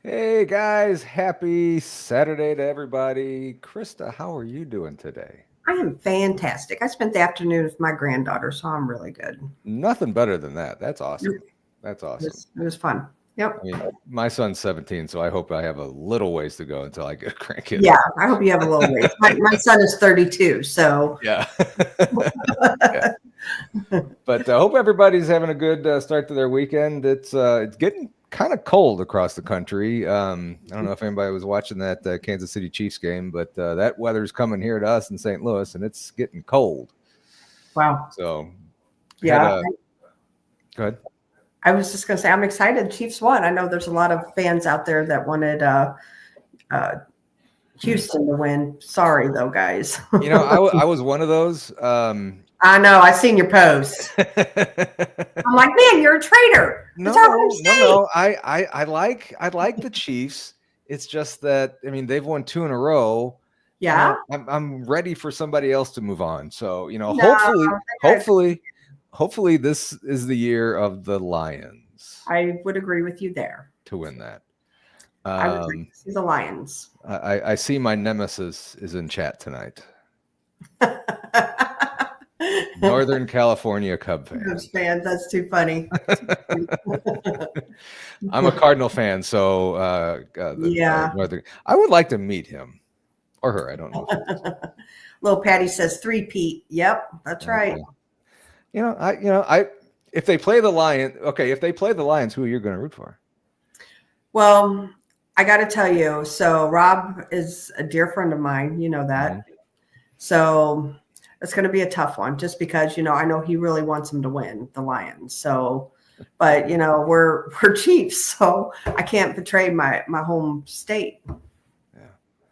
Hey guys, happy Saturday to everybody. Krista, how are you doing today? I am fantastic. I spent the afternoon with my granddaughter, so I'm really good. Nothing better than that. That's awesome. That's awesome. It was fun. Yep. I mean, my son's 17, so I hope I have a little ways to go until I get a grandkid. Yeah, I hope you have a little ways. My son is 32, so. Yeah. Yeah. But I hope everybody's having a good start to their weekend. It's getting kind of cold across the country. I don't know if anybody was watching that Kansas City Chiefs game, but that weather's coming here to us in St. Louis, and it's getting cold. Wow. So, yeah. Go ahead. I was just going to say, I'm excited. Chiefs won. I know there's a lot of fans out there that wanted Houston to win. Sorry, though, guys. You know, I was one of those. I know. I seen your post. I'm like, man, you're a traitor. No. I like the Chiefs. It's just that, I mean, they've won 2 in a row. Yeah. I'm ready for somebody else to move on. So, you know, hopefully this is the year of the Lions. I would agree with you there. To win that. I would agree to see the Lions. I see my nemesis is in chat tonight. Northern California Cub fan. That's too funny. I'm a Cardinal fan, so I would like to meet him or her. I don't know. Little Patty says 3-peat. Yep, that's right. If they play the Lions, if they play the Lions, who are you going to root for? Well, I got to tell you, so Rob is a dear friend of mine. You know that. Mm-hmm. So it's going to be a tough one just because, I know he really wants him to win, the Lions. So, but, we're Chiefs, so I can't betray my home state. Yeah.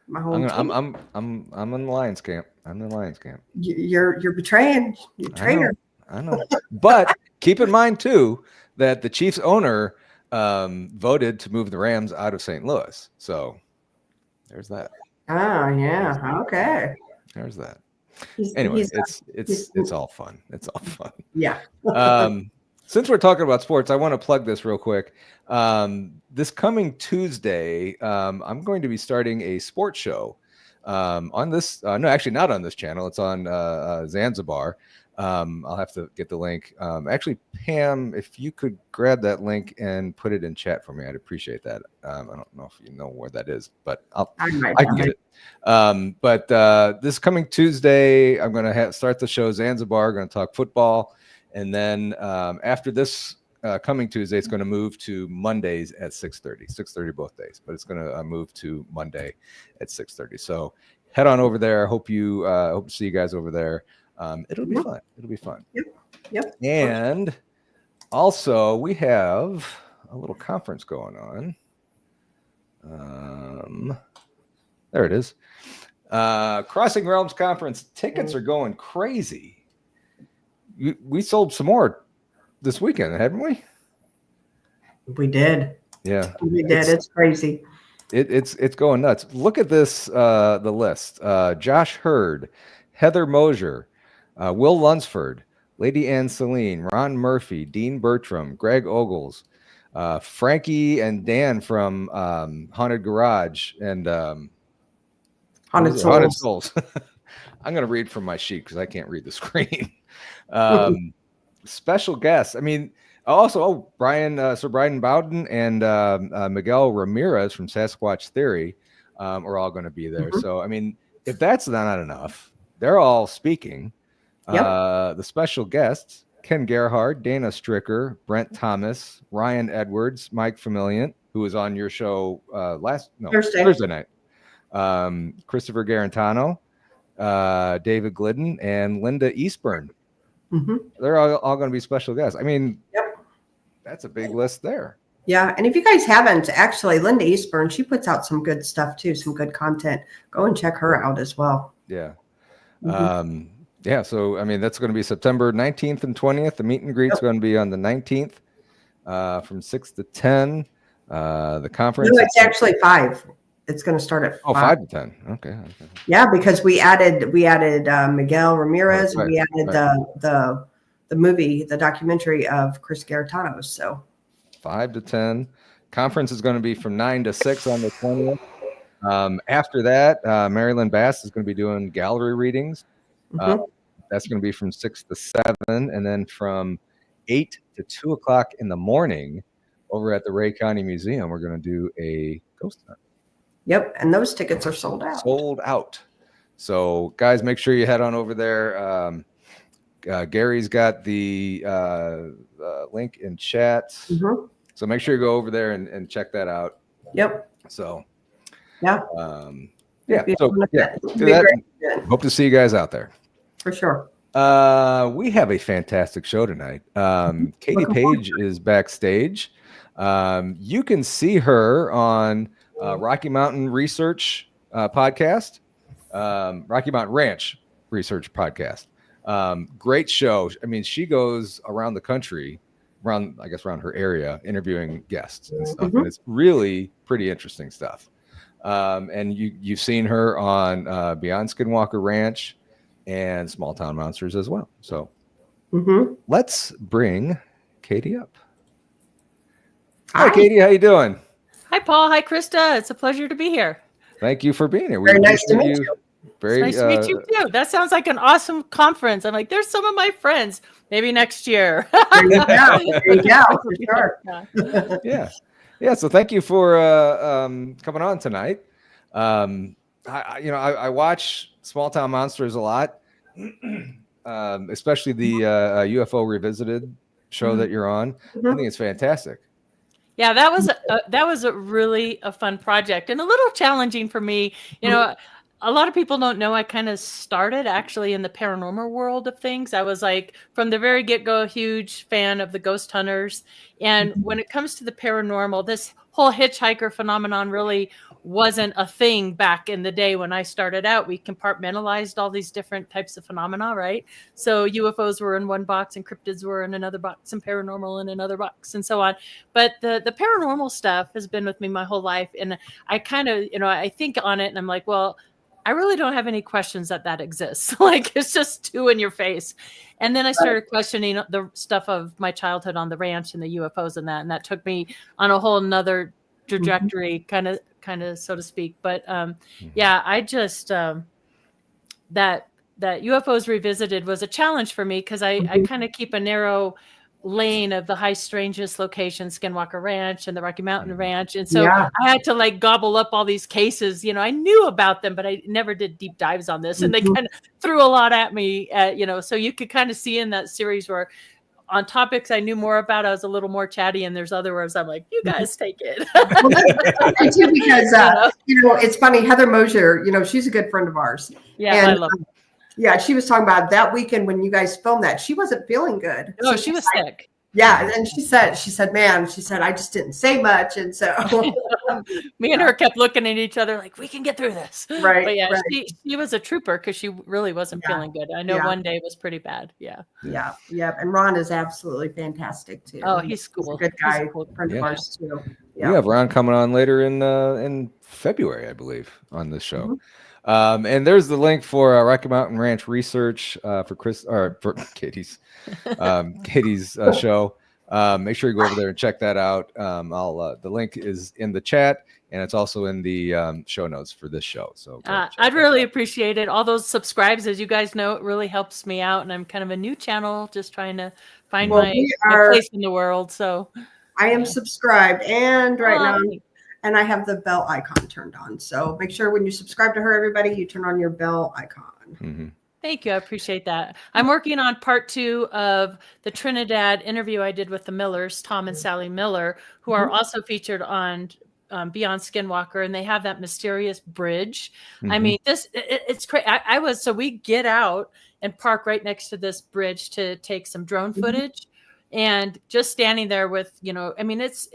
My home team. I'm in the Lions camp. I'm in the Lions camp. You're betraying. You're a traitor. I know. But keep in mind, too, that the Chiefs owner voted to move the Rams out of St. Louis. So there's that. Oh, yeah. Okay. There's that. Anyway, it's all fun. It's all fun. Yeah. Since we're talking about sports, I want to plug this real quick. This coming Tuesday, I'm going to be starting a sports show on this. No, actually not on this channel. It's on Zanzibar. I'll have to get the link. Actually, Pam, if you could grab that link and put it in chat for me, I'd appreciate that. I don't know if you know where that is, but I can get it. But this coming Tuesday, I'm going to start the show Zanzibar. Going to talk football, and then after this coming Tuesday, it's going to move to Mondays at 6:30. 6:30 both days, but it's going to move to Monday at 6:30. So head on over there. Hope to see you guys over there. It'll be fun. It'll be fun. Yep. And also, we have a little conference going on. There it is. Crossing Realms Conference tickets are going crazy. We sold some more this weekend, haven't we? We did. Yeah, we did. It's crazy. It's going nuts. Look at this. The list: Josh Hurd, Heather Mosier, Will Lunsford, Lady Ann Celine, Ron Murphy, Dean Bertram, Greg Ogles, Frankie and Dan from Haunted Garage and Haunted Souls. I'm going to read from my sheet because I can't read the screen. Special guests. I mean, also Sir Brian Bowden and Miguel Ramirez from Sasquatch Theory are all going to be there. Mm-hmm. So, I mean, if that's not enough, they're all speaking. Yep. The special guests Ken Gerhard, Dana Stricker, Brent Thomas, Ryan Edwards, Mike Familiant, who was on your show Thursday night, Christopher Garantano, David Glidden, and Linda Eastburn. Mm-hmm. They're all going to be special guests. I mean, yep. That's a big list there. Yeah. And if you guys haven't, actually, Linda Eastburn, she puts out some good stuff too, some good content. Go and check her out as well. Yeah. Mm-hmm. Yeah. So, I mean, that's going to be September 19th and 20th. The meet and greet's going to be on the 19th from 6 to 10. The conference. No, it's actually 5. It's going to start at 5 to 10. Okay. Yeah, because we added Miguel Ramirez. Right. We added the movie, the documentary of Chris Garetano. So 5 to 10. Conference is going to be from 9 to 6 on the 20th. After that, Marilyn Bass is going to be doing gallery readings. Mm-hmm. That's going to be from 6 to 7, and then from 8 to 2 o'clock in the morning, over at the Ray County Museum, we're going to do a ghost hunt. Yep, and those tickets are sold out. Sold out. So, guys, make sure you head on over there. Gary's got the link in chat. Mm-hmm. So make sure you go over there and check that out. Yep. So, yeah. So, yeah, do that. Hope to see you guys out there. For sure. We have a fantastic show tonight. Katie Page is backstage. You can see her on Rocky Mountain Research podcast, Rocky Mountain Ranch Research podcast. Great show. I mean, she goes around the country, around her area, interviewing guests and stuff. Mm-hmm. And it's really pretty interesting stuff. And you've seen her on Beyond Skinwalker Ranch and Small Town Monsters as well. So let's bring Katie up. Hi, Katie. How you doing? Hi, Paul. Hi, Krista. It's a pleasure to be here. Thank you for being here. Very nice to meet you. Nice to meet you too. That sounds like an awesome conference. I'm like, there's some of my friends. Maybe next year. There you go. For sure. Yeah. So thank you for coming on tonight. I watch Small Town Monsters a lot, especially the UFO Revisited show that you're on. I think it's fantastic. Yeah, that was a really fun project and a little challenging for me. You know, a lot of people don't know I kind of started actually in the paranormal world of things. I was like from the very get-go a huge fan of the ghost hunters. And when it comes to the paranormal, this whole hitchhiker phenomenon really wasn't a thing back in the day when I started out. We compartmentalized all these different types of phenomena, right? So UFOs were in one box and cryptids were in another box and paranormal in another box and so on. But the paranormal stuff has been with me my whole life. And I kind of, I think on it and I'm like, well, I really don't have any questions that exists. Like it's just too in your face. And then I started questioning the stuff of my childhood on the ranch and the UFOs and that took me on a whole nother trajectory, kind of so to speak. But I just that UFOs Revisited was a challenge for me because I kind of keep a narrow lane of the high strangest locations, Skinwalker Ranch and the Rocky Mountain Ranch. And so I had to like gobble up all these cases. I knew about them, but I never did deep dives on this. And they kind of threw a lot at me, so you could kind of see in that series where on topics I knew more about, I was a little more chatty, and there's other words I'm like, you guys take it. Well, that's too, because it's funny. Heather Mosier, she's a good friend of ours. Yeah, and I love her. Yeah, she was talking about that weekend when you guys filmed that. She wasn't feeling good. No, she was sick. Yeah, and she said, man, I just didn't say much, and so me and her kept looking at each other like, we can get through this. Right. But yeah, she was a trooper because she really wasn't feeling good. I know one day was pretty bad. Yeah. And Ron is absolutely fantastic too. Oh, he's cool. He's a good guy, friend of ours too. Yeah. We have Ron coming on later in February, I believe, on this show. And there's the link for Rocky Mountain Ranch Research for Katie's show. Make sure you go over there and check that out. The link is in the chat and it's also in the show notes for this show. So I'd really appreciate it. All those subscribes, as you guys know, it really helps me out. And I'm kind of a new channel, just trying to find my place in the world. So I am subscribed and now. And I have the bell icon turned on. So make sure when you subscribe to her, everybody, you turn on your bell icon. Thank you. I appreciate that. I'm working on part 2 of the Trinidad interview I did with the Millers, Tom and Sally Miller, who are also featured on Beyond Skinwalker, and they have that mysterious bridge. I mean, it's crazy. So we get out and park right next to this bridge to take some drone footage. And just standing there with, I mean, it's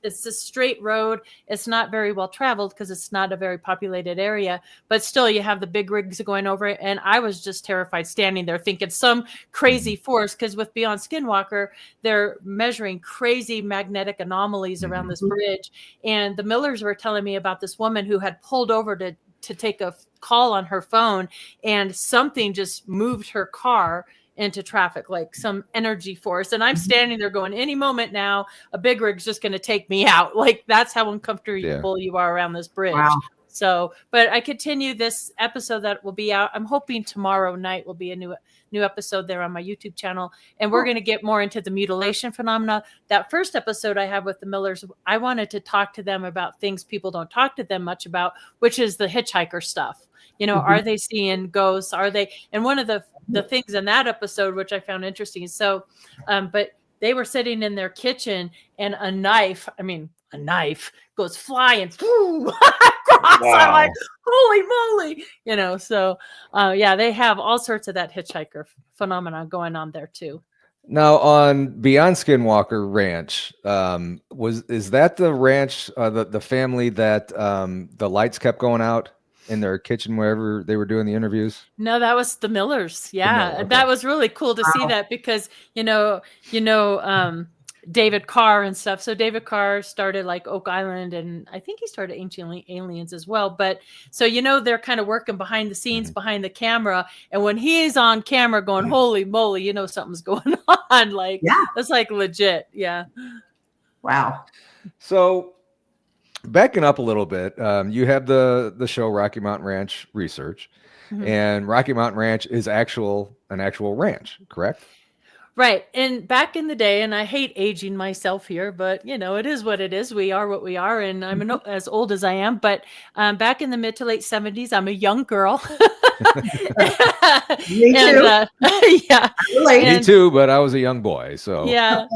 a straight road. It's not very well traveled because it's not a very populated area, but still you have the big rigs going over it. And I was just terrified standing there thinking some crazy force, because with Beyond Skinwalker, they're measuring crazy magnetic anomalies around this bridge. And the Millers were telling me about this woman who had pulled over to take a call on her phone, and something just moved her car into traffic, like some energy force. And I'm standing there going, any moment now, a big rig's just going to take me out. Like, that's how uncomfortable you are around this bridge. Wow. So, but I continue this episode that will be out. I'm hoping tomorrow night will be a new episode there on my YouTube channel. And we're going to get more into the mutilation phenomena. That first episode I have with the Millers, I wanted to talk to them about things people don't talk to them much about, which is the hitchhiker stuff. Are they seeing ghosts? Are they? And one of the things in that episode, which I found interesting. So, but they were sitting in their kitchen and a knife goes flying across. Wow. I'm like, holy moly, So, they have all sorts of that hitchhiker phenomenon going on there too. Now on Beyond Skinwalker Ranch, is that the ranch, the family that the lights kept going out in their kitchen wherever they were doing the interviews? No, that was the Millers. Yeah. Okay. That was really cool to see that, because, David Carr and stuff. So David Carr started like Oak Island, and I think he started Ancient Aliens as well. But so, they're kind of working behind the scenes, behind the camera. And when he's on camera going, holy moly, something's going on. Like, that's like legit. Yeah. Wow. So backing up a little bit, you have the show Rocky Mountain Ranch Research, and Rocky Mountain Ranch is an actual ranch, correct? Right. And back in the day, and I hate aging myself here, but it is what it is. We are what we are. And I'm as old as I am, but back in the mid to late 70s, I'm a young girl. Me too. Me too, but I was a young boy. So yeah.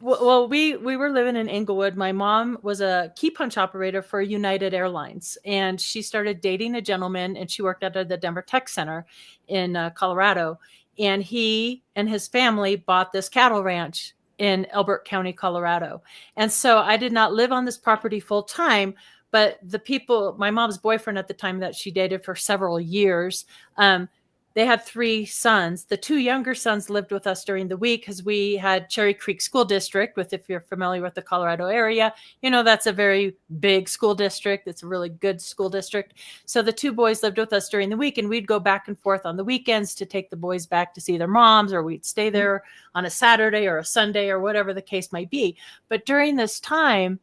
Well, we were living in Inglewood. My mom was a key punch operator for United Airlines, and she started dating a gentleman, and she worked at the Denver Tech Center in Colorado. And he and his family bought this cattle ranch in Elbert County, Colorado. And so I did not live on this property full time, but the people, my mom's boyfriend at the time that she dated for several years, they had 3 sons. The 2 younger sons lived with us during the week because we had Cherry Creek School District, if you're familiar with the Colorado area, that's a very big school district. It's a really good school district. So the 2 boys lived with us during the week, and we'd go back and forth on the weekends to take the boys back to see their moms, or we'd stay there on a Saturday or a Sunday or whatever the case might be. But during this time,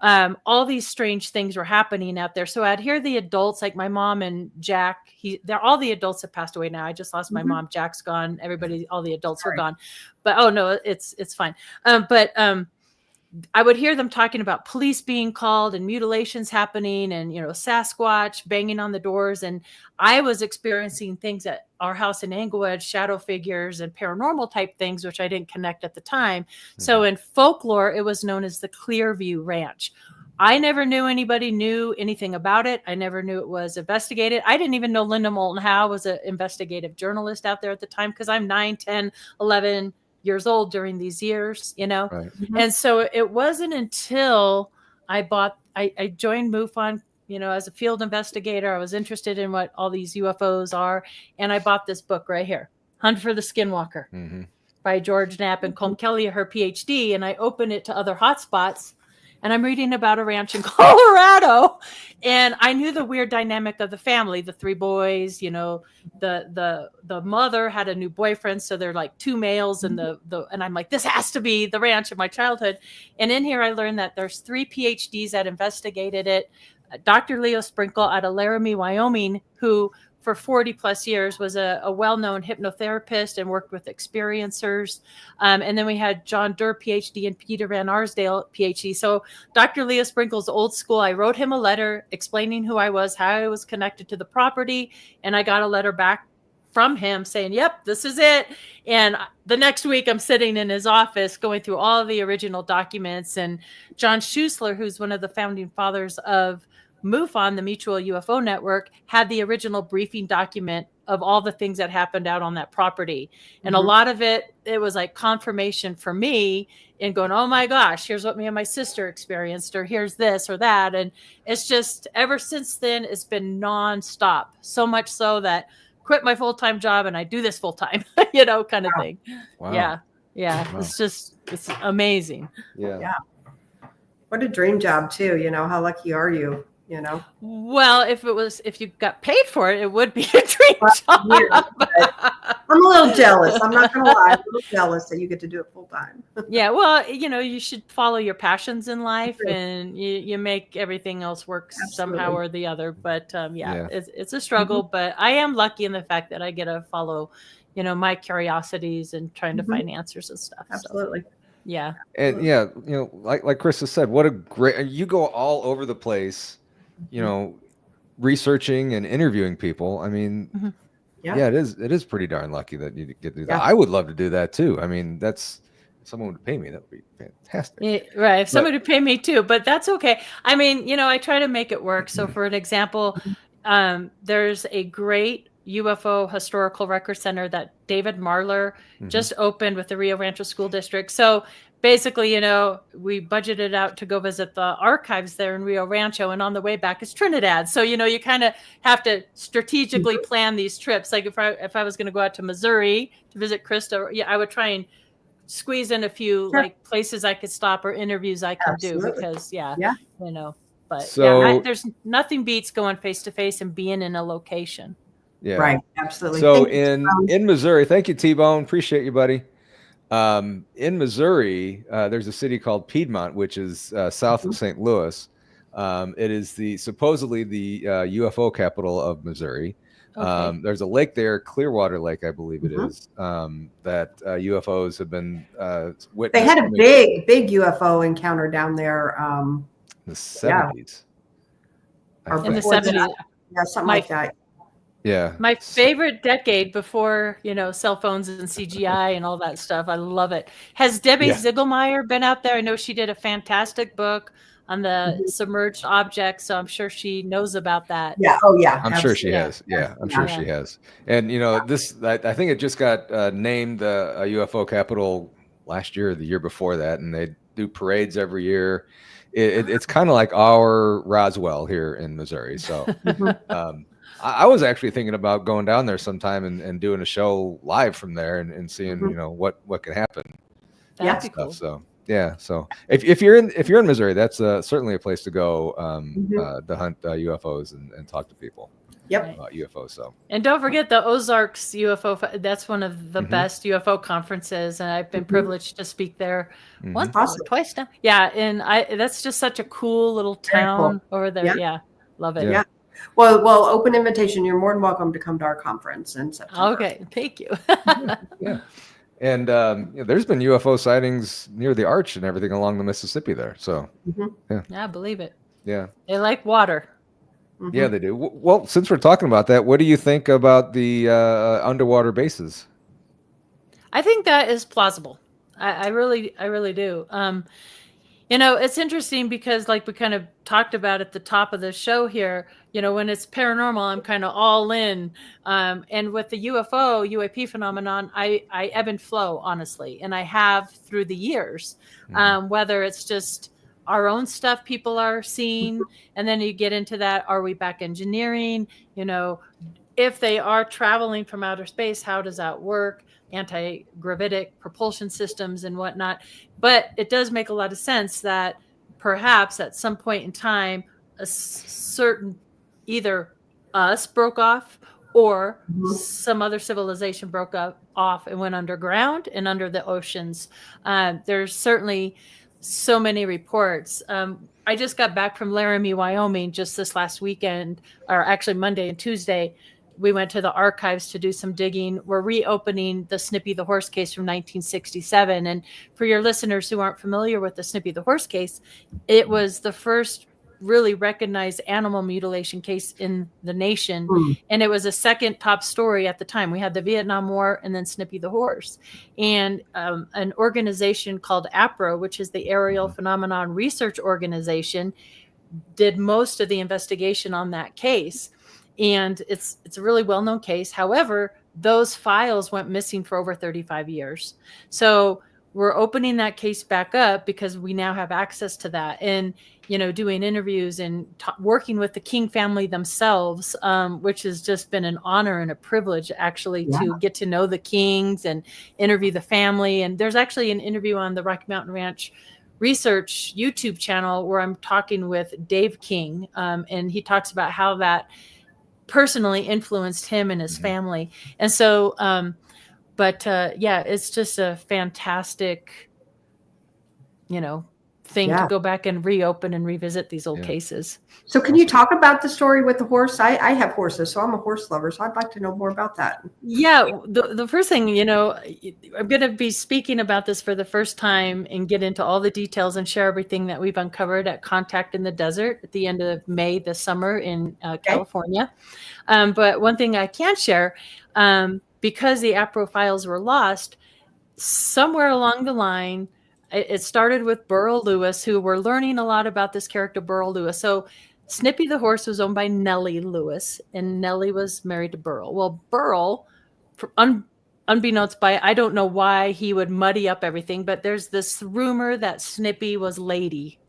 all these strange things were happening out there. So I'd hear the adults, like my mom and Jack. They're all the adults have passed away now. I just lost my mom. Jack's gone. Everybody, all the adults are gone. But oh no, it's fine. But I would hear them talking about police being called and mutilations happening, and Sasquatch banging on the doors. And I was experiencing things at our house in Englewood, shadow figures and paranormal type things, which I didn't connect at the time. So in folklore, it was known as the Clearview Ranch. I never knew anybody knew anything about it. I never knew it was investigated. I didn't even know Linda Moulton Howe was an investigative journalist out there at the time, because I'm 9, 10, 11 years old during these years, Right. And so it wasn't until I joined MUFON, as a field investigator. I was interested in what all these UFOs are. And I bought this book right here, Hunt for the Skinwalker by George Knapp and Colm Kelly, her PhD. And I opened it to other hotspots, and I'm reading about a ranch in Colorado. And I knew the weird dynamic of the family, the 3 boys, the mother had a new boyfriend. So they're like 2 males, and and I'm like, this has to be the ranch of my childhood. And in here, I learned that there's 3 PhDs that investigated it. Dr. Leo Sprinkle out of Laramie, Wyoming, who for 40 plus years was a well-known hypnotherapist and worked with experiencers. And then we had John Durr, PhD, and Peter Van Arsdale, PhD. So Dr. Leo Sprinkle's old school. I wrote him a letter explaining who I was, how I was connected to the property. And I got a letter back from him saying, yep, this is it. And the next week I'm sitting in his office going through all the original documents. And John Schuessler, who's one of the founding fathers of MUFON, the Mutual UFO Network, had the original briefing document of all the things that happened out on that property. And a lot of it was like confirmation for me in going, oh my gosh, here's what me and my sister experienced, or here's this or that. And it's just ever since then, it's been nonstop. So much so that quit my full-time job and I do this full-time, kind of thing. Wow. Yeah. Wow. It's amazing. Yeah. What a dream job too. How lucky are you? Well, if you got paid for it, it would be a dream job. Yeah, I'm a little jealous. I'm not gonna lie. I'm a little jealous that you get to do it full time. Yeah, well, you should follow your passions in life, and you make everything else work somehow or the other. But it's a struggle. But I am lucky in the fact that I get to follow, my curiosities and trying to find answers and stuff. Absolutely. So, yeah. And like Krista said, what a great, you go all over the place, researching and interviewing people. I mean, it is pretty darn lucky that you get to do that. I would love to do that too. I mean, if someone would pay me, that would be fantastic. Yeah, right. If somebody would pay me too, but that's okay. I mean, I try to make it work. So for an example, there's a great UFO historical record center that David Marler just opened with the Rio Rancho School District. So basically, we budgeted out to go visit the archives there in Rio Rancho, and on the way back is Trinidad. So, you kind of have to strategically plan these trips. Like if I was going to go out to Missouri to visit Krista, I would try and squeeze in a few like places I could stop or interviews I could do because but so, there's nothing beats going face to face and being in a location. Yeah. Right. Absolutely. So in Missouri, thank you, T-Bone. Appreciate you, buddy. In Missouri, there's a city called Piedmont, which is south of St. Louis. It is supposedly the UFO capital of Missouri. Okay. There's a lake there, Clearwater Lake, I believe it is, that UFOs have been witnessed. They had a big UFO encounter down there. In the 70s. In the 70s. Yeah, something like that. Yeah. My favorite decade before, cell phones and CGI and all that stuff. I love it. Has Debbie Ziegelmeyer been out there? I know she did a fantastic book on the submerged objects, so I'm sure she knows about that. Yeah. Oh, yeah. I'm sure she has. Yeah, I'm sure she has. And, this, I think it just got named the UFO capital last year or the year before that, and they do parades every year. It's kind of like our Roswell here in Missouri. So, I was actually thinking about going down there sometime and doing a show live from there and seeing, what can happen. That'd be cool. So if you're in Missouri, that's certainly a place to go to hunt UFOs and talk to people. Yep. About UFOs. So. And don't forget the Ozarks UFO. That's one of the best UFO conferences, and I've been privileged to speak there once or twice now. Yeah, and that's just such a cool little town over there. Yeah, love it. Yeah. Well, open invitation. You're more than welcome to come to our conference in September. Okay, thank you. Yeah, and there's been UFO sightings near the arch and everything along the Mississippi there. So yeah, I believe it. Yeah, they like water. Yeah, they do. Well, since we're talking about that, what do you think about the underwater bases? I think that is plausible. I really do. It's interesting because like we kind of talked about at the top of the show here, when it's paranormal, I'm kind of all in. And with the UAP phenomenon, I ebb and flow, honestly. And I have through the years, whether it's just our own stuff people are seeing. And then you get into that, are we back engineering? If they are traveling from outer space, how does that work? Anti-gravitic propulsion systems and whatnot. But it does make a lot of sense that perhaps at some point in time, a certain either us broke off or some other civilization broke off and went underground and under the oceans. There's certainly so many reports. I just got back from Laramie, Wyoming just this last weekend, or actually Monday and Tuesday. We went to the archives to do some digging. We're reopening the Snippy the horse case from 1967. And for your listeners who aren't familiar with the Snippy the horse case, it was the first really recognized animal mutilation case in the nation. Mm. And it was a second top story at the time. We had the Vietnam War and then Snippy the horse. And an organization called APRO, which is the Aerial Phenomenon Research Organization, did most of the investigation on that case. And it's a really well-known case. However, those files went missing for over 35 years. So we're opening that case back up because we now have access to that, and, you know, doing interviews and working with the King family themselves, which has just been an honor and a privilege actually to get to know the Kings and interview the family. And there's actually an interview on the Rocky Mountain Ranch Research YouTube channel where I'm talking with Dave King, and he talks about how that personally influenced him and his family. And so yeah, it's just a fantastic, you know, thing to go back and reopen and revisit these old cases. So can you talk about the story with the horse? I have horses, so I'm a horse lover, so I'd like to know more about that. Yeah, the first thing, you know, I'm going to be speaking about this for the first time and get into all the details and share everything that we've uncovered at Contact in the Desert at the end of May this summer in California. But one thing I can share, because the APRO files were lost, somewhere along the line, it started with Burl Lewis, who were learning a lot about this character, Burl Lewis. So Snippy the horse was owned by Nellie Lewis, and Nellie was married to Burl. Well, Burl, unbeknownst by, I don't know why he would muddy up everything, but there's this rumor that Snippy was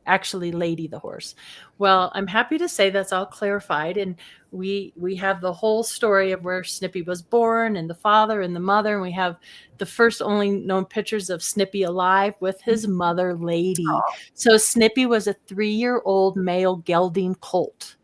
actually Lady the horse. Well, I'm happy to say that's all clarified, and we have the whole story of where Snippy was born and the father and the mother, and we have the first only known pictures of Snippy alive with his mother, Lady. So Snippy was a 3-year-old male gelding colt.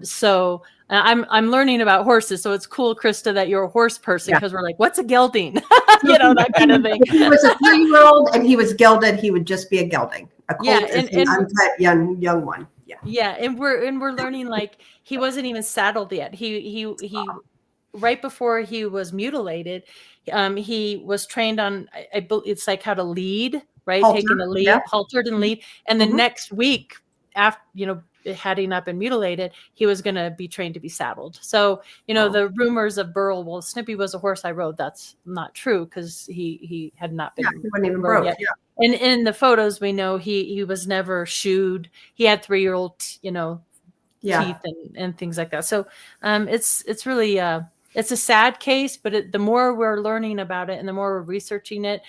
So I'm learning about horses, so it's cool, Krista, that you're a horse person, because we're like, what's a gelding? You know, that kind of thing. If he was a 3-year-old and he was gelded, he would just be a gelding. A colt is an uncut young one. Yeah, and we're learning, like, he wasn't even saddled yet. He right before he was mutilated, he was trained on, it's like how to lead, right? Taking a lead, haltered and lead, and the next week after, you know, heading up and mutilated, he was going to be trained to be saddled. So, you know, the rumors of Burl, well, Snippy was a horse I rode, that's not true, because he had not been he wasn't even broke yet. And in the photos, we know he was never shoed. He had 3-year-old, you know, teeth and things like that. So it's really it's a sad case, but the more we're learning about it and the more we're researching it,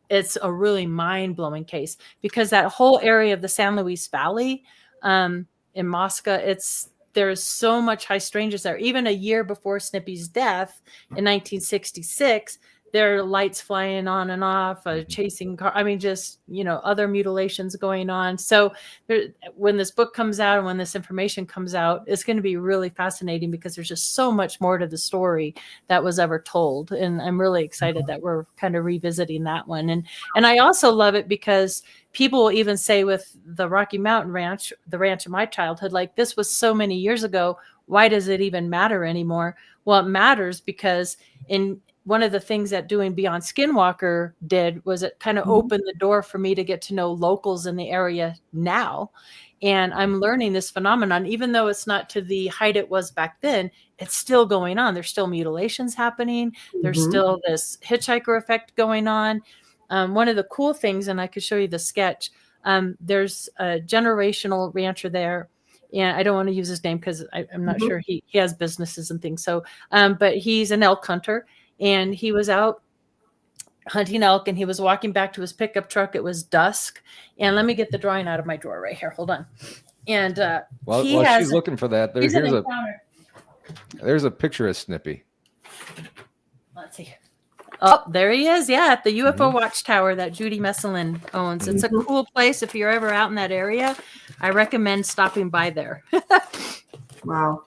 it's a really mind-blowing case, because that whole area of the San Luis Valley, in Mosca, there's so much high strangeness there. Even a year before Snippy's death in 1966, there are lights flying on and off, chasing car. I mean, just, you know, other mutilations going on. So when this book comes out and when this information comes out, it's going to be really fascinating, because there's just so much more to the story that was ever told. And I'm really excited that we're kind of revisiting that one. And I also love it because people will even say with the Rocky Mountain Ranch, the ranch of my childhood, like, this was so many years ago, why does it even matter anymore? Well, it matters because one of the things that doing Beyond Skinwalker did was it kind of opened the door for me to get to know locals in the area now. And I'm learning this phenomenon, even though it's not to the height it was back then, it's still going on. There's still mutilations happening. There's still this hitchhiker effect going on. One of the cool things, and I could show you the sketch, there's a generational rancher there. And I don't want to use his name because I'm not sure he has businesses and things. So, but he's an elk hunter. And he was out hunting elk, and he was walking back to his pickup truck. It was dusk. And let me get the drawing out of my drawer right here. Hold on. And while she's looking for that, there's a picture of Snippy. Let's see. Oh, there he is. Yeah, at the UFO Watchtower that Judy Messelin owns. It's a cool place. If you're ever out in that area, I recommend stopping by there. Wow.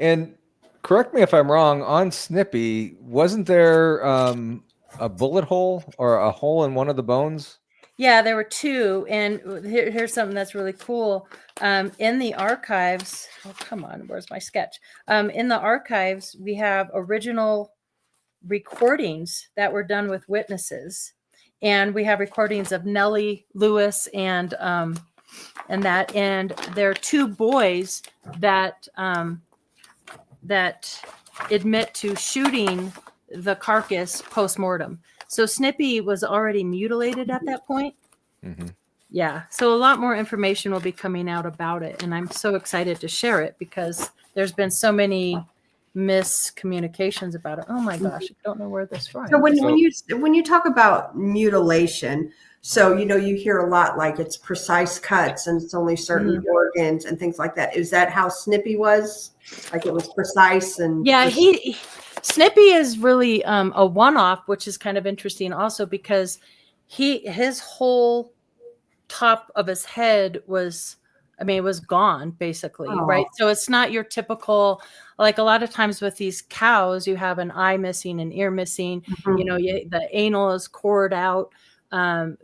And correct me if I'm wrong, on Snippy, wasn't there a bullet hole or a hole in one of the bones? Yeah, there were two. And here's something that's really cool. In the archives, oh, come on, where's my sketch? In the archives, we have original recordings that were done with witnesses. And we have recordings of Nellie Lewis and and there are 2 boys that that admit to shooting the carcass post-mortem. So Snippy was already mutilated at that point. Mm-hmm. Yeah. So a lot more information will be coming out about it. And I'm so excited to share it because there's been so many miscommunications about it. Oh my gosh, I don't know where this from. So when you talk about mutilation, so you hear a lot like it's precise cuts and it's only certain organs and things like that. Is that how Snippy was? Like it was precise and yeah, Snippy is really a one-off, which is kind of interesting also because his whole top of his head was gone basically. Right? So it's not your typical, like a lot of times with these cows, you have an eye missing, an ear missing, the anal is cored out,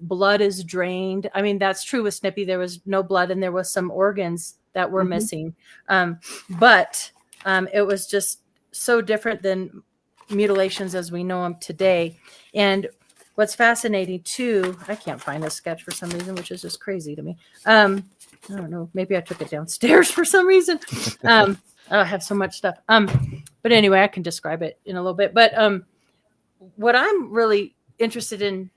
blood is drained. I mean, that's true with Snippy. There was no blood and there was some organs that were missing. But it was just so different than mutilations as we know them today. And what's fascinating too, I can't find this sketch for some reason, which is just crazy to me. I don't know. Maybe I took it downstairs for some reason. I have so much stuff. But anyway, I can describe it in a little bit. But what I'm really interested in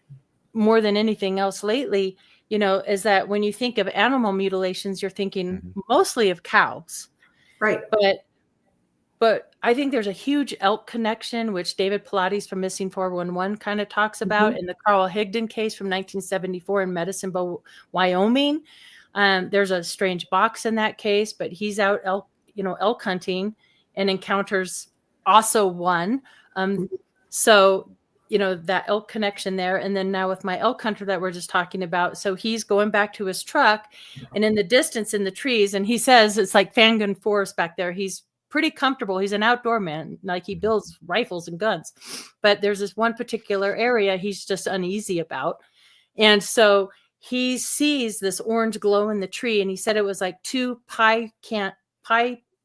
more than anything else lately, is that when you think of animal mutilations, you're thinking mostly of cows. Right. But I think there's a huge elk connection, which David Pilates from Missing 411 kind of talks about in the Carl Higdon case from 1974 in Medicine Bow, Wyoming. There's a strange box in that case, but he's out elk hunting and encounters also one. So, that elk connection there. And then now with my elk hunter that we're just talking about. So he's going back to his truck and in the distance in the trees, and he says it's like Fangun Forest back there. He's pretty comfortable. He's an outdoor man. Like he builds rifles and guns, but there's this one particular area he's just uneasy about. And so he sees this orange glow in the tree. And he said it was like 2 pie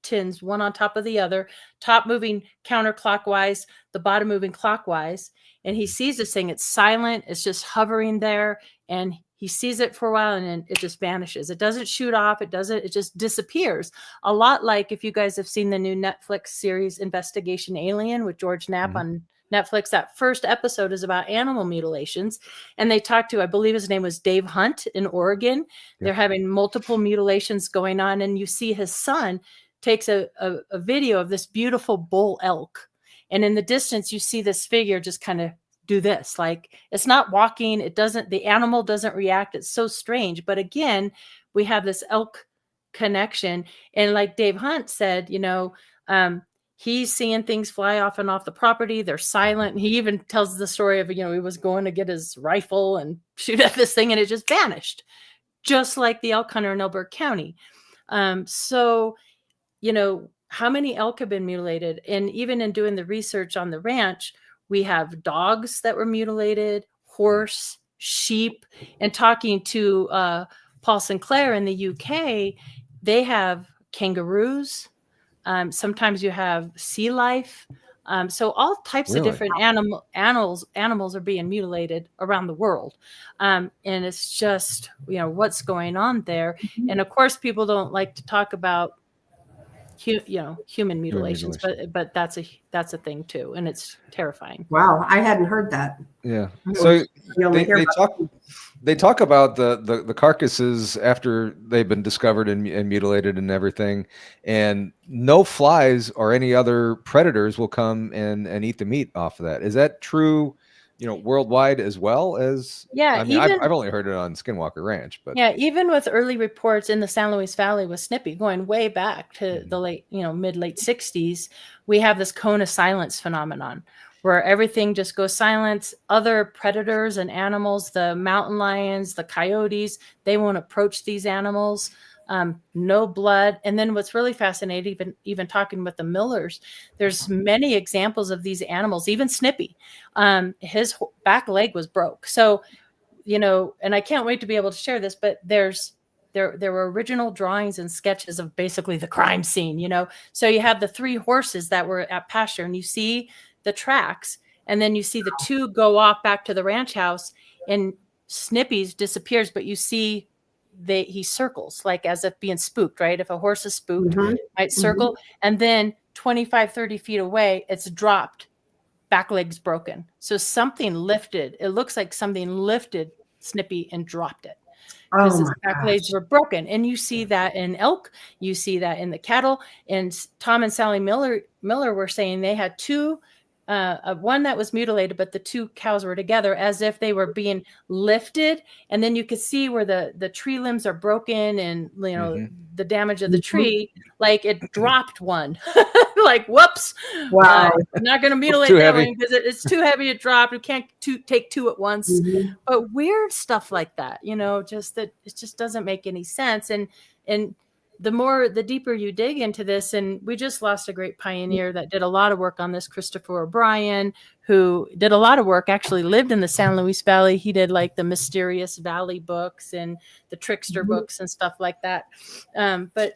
tins, one on top of the other, top moving counterclockwise, the bottom moving clockwise. And he sees this thing. It's silent. It's just hovering there. And he sees it for a while and then it just vanishes. It doesn't shoot off. It just disappears. A lot like if you guys have seen the new Netflix series Investigation Alien with George Knapp on Netflix, that first episode is about animal mutilations. And they talked to, I believe his name was Dave Hunt in Oregon. They're having multiple mutilations going on. And you see his son takes a video of this beautiful bull elk. And in the distance, you see this figure just kind of do this, like it's not walking. The animal doesn't react. It's so strange. But again, we have this elk connection. And like Dave Hunt said, he's seeing things fly off and off the property. They're silent. And he even tells the story of, he was going to get his rifle and shoot at this thing and it just vanished, just like the elk hunter in Elbert County. So, how many elk have been mutilated? And even in doing the research on the ranch, we have dogs that were mutilated, horse, sheep, and talking to Paul Sinclair in the UK, they have kangaroos. Sometimes you have sea life. So all types of different animals are being mutilated around the world. And it's just, what's going on there. And of course, people don't like to talk about human mutilations, but that's a thing too, and it's terrifying. Wow, I hadn't heard that. Yeah. So they talk about the carcasses after they've been discovered and mutilated and everything, and no flies or any other predators will come and eat the meat off of that. Is that true? Worldwide as well as, I've only heard it on Skinwalker Ranch, but even with early reports in the San Luis Valley with Snippy going way back to the late 60s, we have this cone of silence phenomenon where everything just goes silent. Other predators and animals, the mountain lions, the coyotes, they won't approach these animals. No blood. And then what's really fascinating, even talking with the Millers, there's many examples of these animals, even Snippy. His back leg was broke. So, and I can't wait to be able to share this, but there were original drawings and sketches of basically the crime scene, So you have the 3 horses that were at pasture and you see the tracks, and then you see the 2 go off back to the ranch house and Snippy's disappears, but you see he circles like as if being spooked, right? If a horse is spooked, Mhm. might circle, and then 25, 30 feet away, it's dropped, back legs broken. So something lifted. It looks like something lifted Snippy and dropped it, because Oh his my back gosh. legs were broken. And you see that in elk, you see that in the cattle. And Tom and Sally Miller were saying they had two, one that was mutilated, but the two cows were together as if they were being lifted. And then you could see where the tree limbs are broken, and the damage of the tree, like it dropped one. Like, whoops. Wow. I'm not going to mutilate Too that heavy. one because it's too heavy to drop. You can't take two at once. Mhm. But weird stuff like that, just that it just doesn't make any sense. And the deeper you dig into this, and we just lost a great pioneer that did a lot of work on this, Christopher O'Brien, who did a lot of work, actually lived in the San Luis Valley. He did like the Mysterious Valley books and the Trickster books and stuff like that. But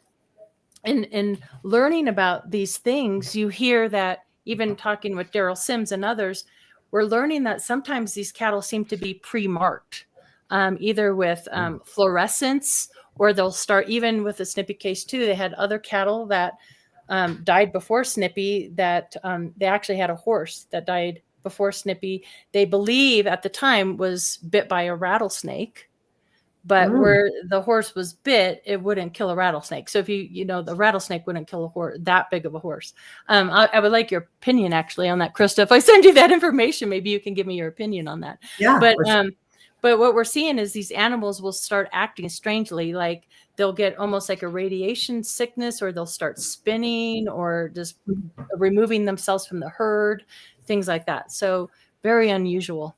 in learning about these things, you hear that, even talking with Daryl Sims and others, we're learning that sometimes these cattle seem to be pre-marked, either with fluorescence, or they'll start, even with the Snippy case too. They had other cattle that died before Snippy, that they actually had a horse that died before Snippy. They believe at the time was bit by a rattlesnake. But where the horse was bit, it wouldn't kill a rattlesnake. So if the rattlesnake wouldn't kill a horse, that big of a horse. I would like your opinion actually on that, Krista. If I send you that information, maybe you can give me your opinion on that. Yeah. But what we're seeing is these animals will start acting strangely, like they'll get almost like a radiation sickness, or they'll start spinning, or just removing themselves from the herd, things like that. So very unusual.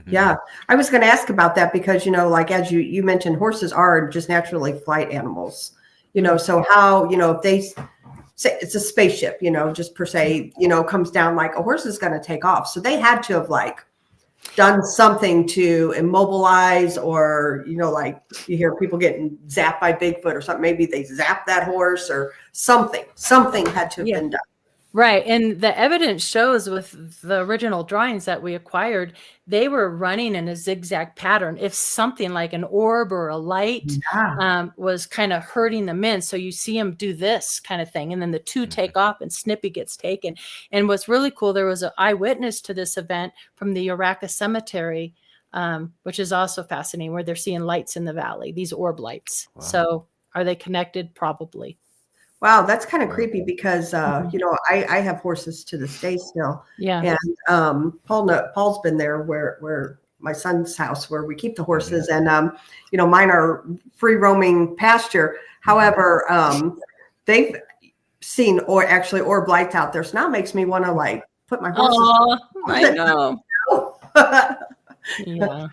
Yeah, I was going to ask about that because, like as you mentioned, horses are just naturally flight animals, so how, if they say it's a spaceship, just per se, comes down, like a horse is going to take off. So they had to have like done something to immobilize, or, like you hear people getting zapped by Bigfoot or something. Maybe they zapped that horse or something had to have been done. Right. And the evidence shows with the original drawings that we acquired, they were running in a zigzag pattern. If something like an orb or a light was kind of hurting them in. So you see them do this kind of thing. And then the two take off and Snippy gets taken. And what's really cool, there was an eyewitness to this event from the Uraca Cemetery, which is also fascinating, where they're seeing lights in the valley, these orb lights. Wow. So are they connected? Probably. Wow, that's kind of creepy because, I have horses to this day still. Yeah. And Paul's been there where my son's house, where we keep the horses, and, mine are free roaming pasture. However, they've seen orb lights out there. So now it makes me want to like put my horses. Oh, I know. Yeah.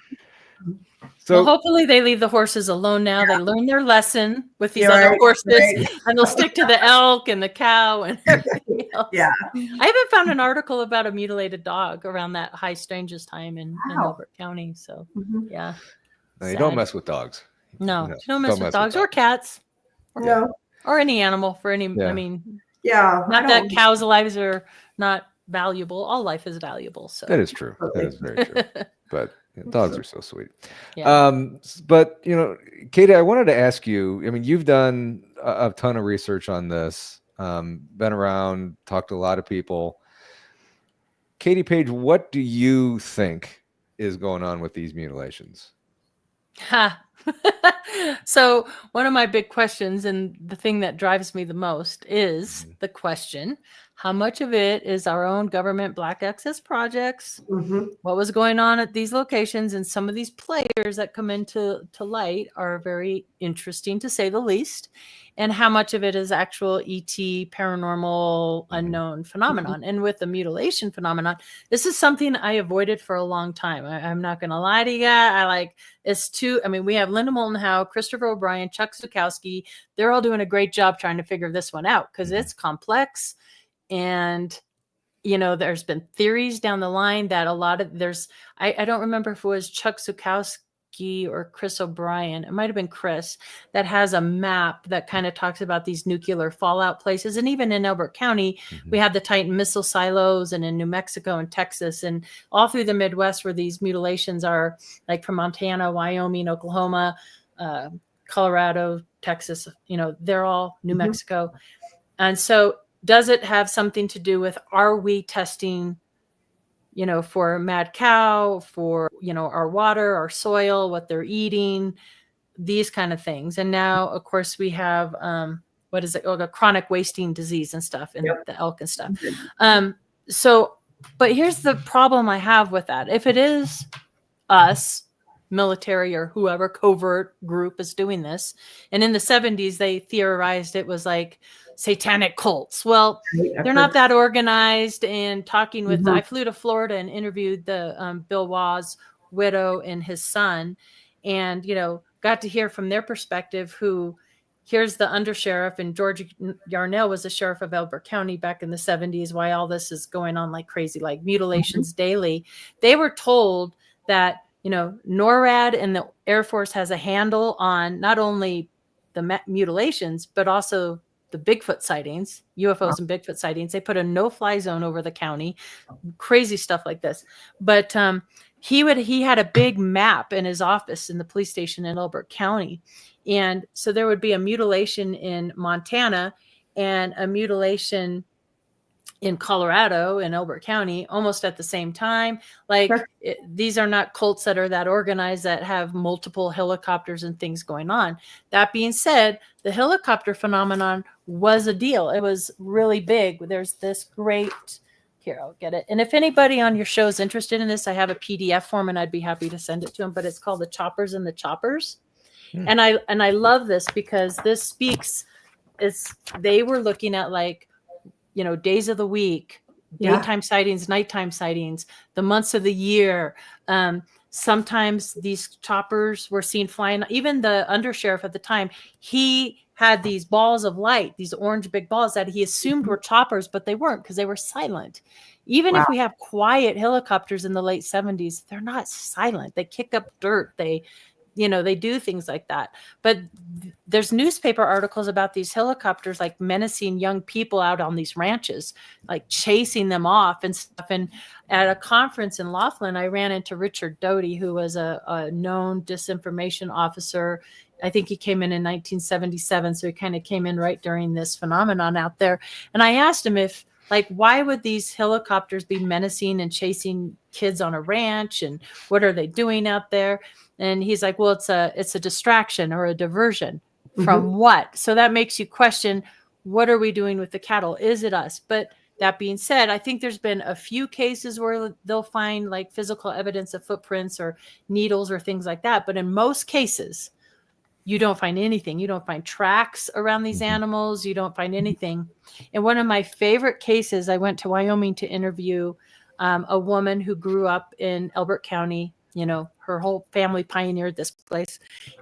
So hopefully they leave the horses alone now. Yeah. They learn their lesson with these other horses, and they'll stick to the elk and the cow and everything else. Yeah. I haven't found an article about a mutilated dog around that high stranger's time in Elbert County. So yeah. No, you don't mess with dogs. No, don't mess with dogs or cats. Or any animal for any, I mean, not that cows' lives are not valuable. All life is valuable. So that is true. That is very true. But dogs are so sweet. Yeah. But Katie, I wanted to ask you, I mean, you've done a ton of research on this, been around, talked to a lot of people. Katie Page, what do you think is going on with these mutilations? So one of my big questions, and the thing that drives me the most, is the question: how much of it is our own government black access projects? What was going on at these locations? And some of these players that come into light are very interesting, to say the least. And how much of it is actual ET, paranormal, unknown phenomenon? And with the mutilation phenomenon, this is something I avoided for a long time. I'm not going to lie to you. We have Linda Moulton Howe, Christopher O'Brien, Chuck Zukowski. They're all doing a great job trying to figure this one out, because it's complex. And, there's been theories down the line that I don't remember if it was Chuck Zukowski or Chris O'Brien. It might've been Chris, that has a map that kind of talks about these nuclear fallout places. And even in Elbert County, we have the Titan missile silos, and in New Mexico and Texas, and all through the Midwest, where these mutilations are, like from Montana, Wyoming, Oklahoma, Colorado, Texas, they're all New Mexico. And so does it have something to do with, are we testing, for mad cow, for, our water, our soil, what they're eating, these kind of things. And now, of course, we have, what is it? Oh, the chronic wasting disease and stuff, and the elk and stuff. But here's the problem I have with that. If it is us, military or whoever covert group is doing this, and in the 70s, they theorized it was like satanic cults. Well, they're not that organized. And talking with, I flew to Florida and interviewed the Bill Waugh's widow and his son, and, got to hear from their perspective, who here's the undersheriff, and George Yarnell was the sheriff of Elbert County back in the 70s, why all this is going on like crazy, like mutilations daily. They were told that, NORAD and the Air Force has a handle on not only the mutilations, but also the Bigfoot sightings, UFOs and Bigfoot sightings. They put a no-fly zone over the county, crazy stuff like this. But he had a big map in his office in the police station in Elbert County. And so there would be a mutilation in Montana and a mutilation in Colorado in Elbert County almost at the same time. Like these are not cults that are that organized, that have multiple helicopters and things going on. That being said, the helicopter phenomenon was a deal. It was really big. There's this great, here, I'll get it. And if anybody on your show is interested in this, I have a PDF form and I'd be happy to send it to them, but it's called The Choppers and the Choppers. And I love this because this speaks, they were looking at like, days of the week, daytime sightings, nighttime sightings, the months of the year. Sometimes these choppers were seen flying. Even the undersheriff at the time, he had these balls of light, these orange big balls that he assumed were choppers, but they weren't, because they were silent. Even if we have quiet helicopters in the late 70s, they're not silent. They kick up dirt. They do things like that. But there's newspaper articles about these helicopters like menacing young people out on these ranches, like chasing them off and stuff. And at a conference in Laughlin, I ran into Richard Doty, who was a known disinformation officer. I think he came in 1977. So he kind of came in right during this phenomenon out there. And I asked him if, like, why would these helicopters be menacing and chasing kids on a ranch? And what are they doing out there? And he's like, well, it's a distraction or a diversion from what? So that makes you question, what are we doing with the cattle? Is it us? But that being said, I think there's been a few cases where they'll find like physical evidence of footprints or needles or things like that. But in most cases, you don't find anything. You don't find tracks around these animals. You don't find anything. And one of my favorite cases, I went to Wyoming to interview a woman who grew up in Elbert County. Her whole family pioneered this place.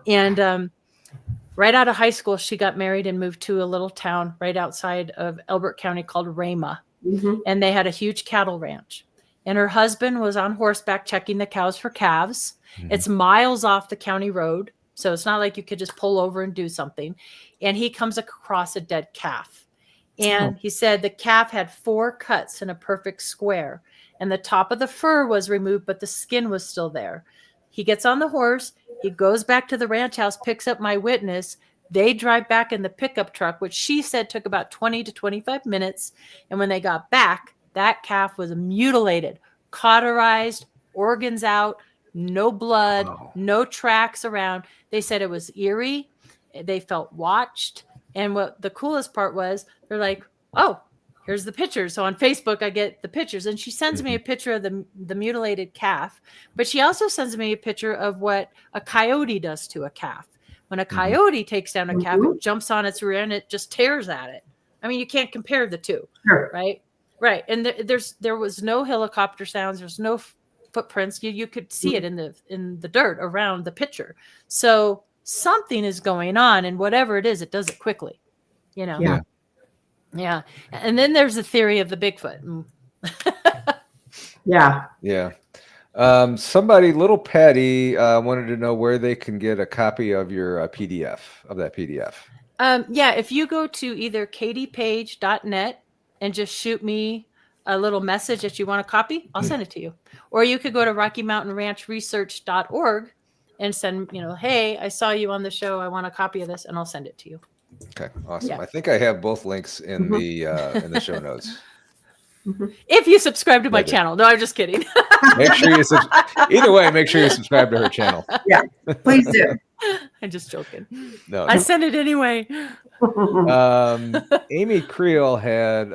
And right out of high school, she got married and moved to a little town right outside of Elbert County called Rama. And they had a huge cattle ranch. And her husband was on horseback checking the cows for calves. It's miles off the county road. So it's not like you could just pull over and do something. And he comes across a dead calf. And he said the calf had 4 cuts in a perfect square. And the top of the fur was removed, but the skin was still there. He gets on the horse. He goes back to the ranch house, picks up my witness. They drive back in the pickup truck, which she said took about 20 to 25 minutes. And when they got back, that calf was mutilated, cauterized, organs out, no blood, no tracks around. They said it was eerie. They felt watched. And what the coolest part was, they're like, oh, here's the pictures. So on Facebook, I get the pictures. And she sends me a picture of the mutilated calf. But she also sends me a picture of what a coyote does to a calf. When a coyote takes down a calf, it jumps on its rear and it just tears at it. I mean, you can't compare the two, right? Right. And there was no helicopter sounds. There's no footprints. You could see it in the dirt around the picture. So something is going on, and whatever it is, it does it quickly, Yeah. And then there's the theory of the Bigfoot. Yeah. Somebody, little Patty, wanted to know where they can get a copy of your PDF, of that PDF. If you go to either katiepage.net and just shoot me a little message that you want a copy, I'll send it to you. Or you could go to RockyMountainRanchResearch.org and send, hey, I saw you on the show. I want a copy of this, and I'll send it to you. Okay, awesome. Yeah. I think I have both links in the show notes. If you subscribe to my channel. No, I'm just kidding. Make sure you either way, make sure you subscribe to her channel. Yeah, please do. I'm just joking. No, I sent it anyway. Amy Creel had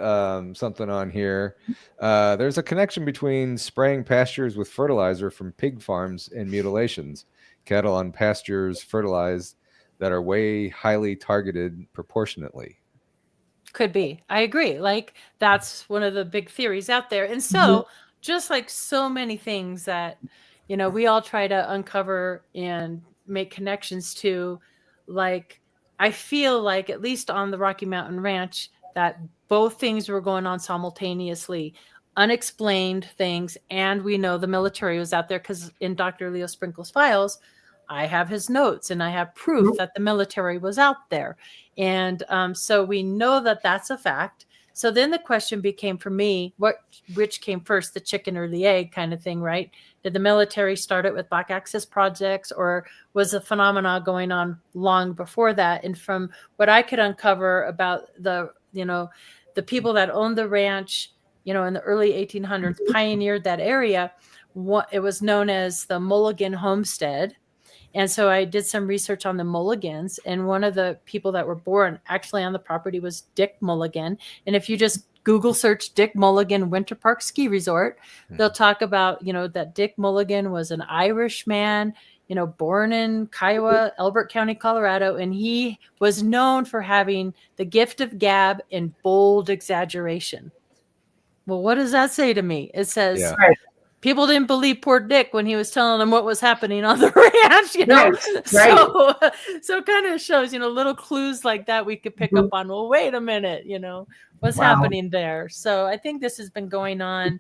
something on here. There's a connection between spraying pastures with fertilizer from pig farms and mutilations. Cattle on pastures fertilized that are way highly targeted proportionately. Could be. I agree. Like, that's one of the big theories out there. And so just like so many things that, we all try to uncover and make connections to, like, I feel like at least on the Rocky Mountain Ranch, that both things were going on simultaneously, unexplained things. And we know the military was out there, because in Dr. Leo Sprinkle's files, I have his notes and I have proof that the military was out there. And so we know that that's a fact. So then the question became for me, which came first, the chicken or the egg kind of thing, right? Did the military start it with back access projects, or was the phenomena going on long before that? And from what I could uncover about the people that owned the ranch, in the early 1800s, pioneered that area, it was known as the Mulligan Homestead. And so I did some research on the Mulligans, and one of the people that were born actually on the property was Dick Mulligan. And if you just Google search Dick Mulligan Winter Park Ski Resort, they'll talk about, that Dick Mulligan was an Irish man, born in Kiowa, Elbert County, Colorado. And he was known for having the gift of gab and bold exaggeration. Well, what does that say to me? It says, people didn't believe poor Dick when he was telling them what was happening on the ranch, Right. So it kind of shows, little clues like that we could pick up on. Well, wait a minute, what's happening there? So I think this has been going on,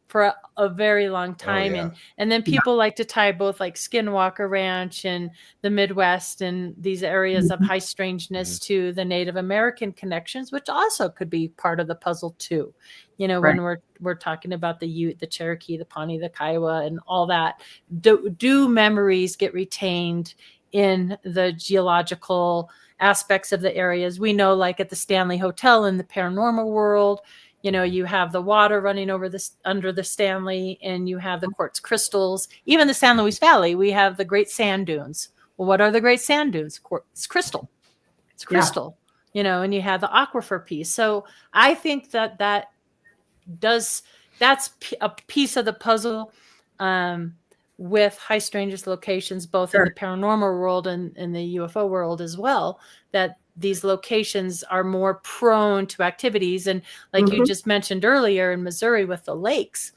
for a very long time. And then people like to tie both like Skinwalker Ranch and the Midwest and these areas of high strangeness to the Native American connections, which also could be part of the puzzle too. When we're talking about the Ute, the Cherokee, the Pawnee, the Kiowa, and all that, do memories get retained in the geological aspects of the areas? We know, like at the Stanley Hotel in the paranormal world, you have the water running under the Stanley, and you have the quartz crystals. Even the San Luis Valley, we have the great sand dunes. Well, what are the great sand dunes? It's crystal. It's crystal, and you have the aquifer piece. So I think that's a piece of the puzzle with high strangest locations, both in the paranormal world and in the UFO world as well, that these locations are more prone to activities. And like you just mentioned earlier, in Missouri with the lakes,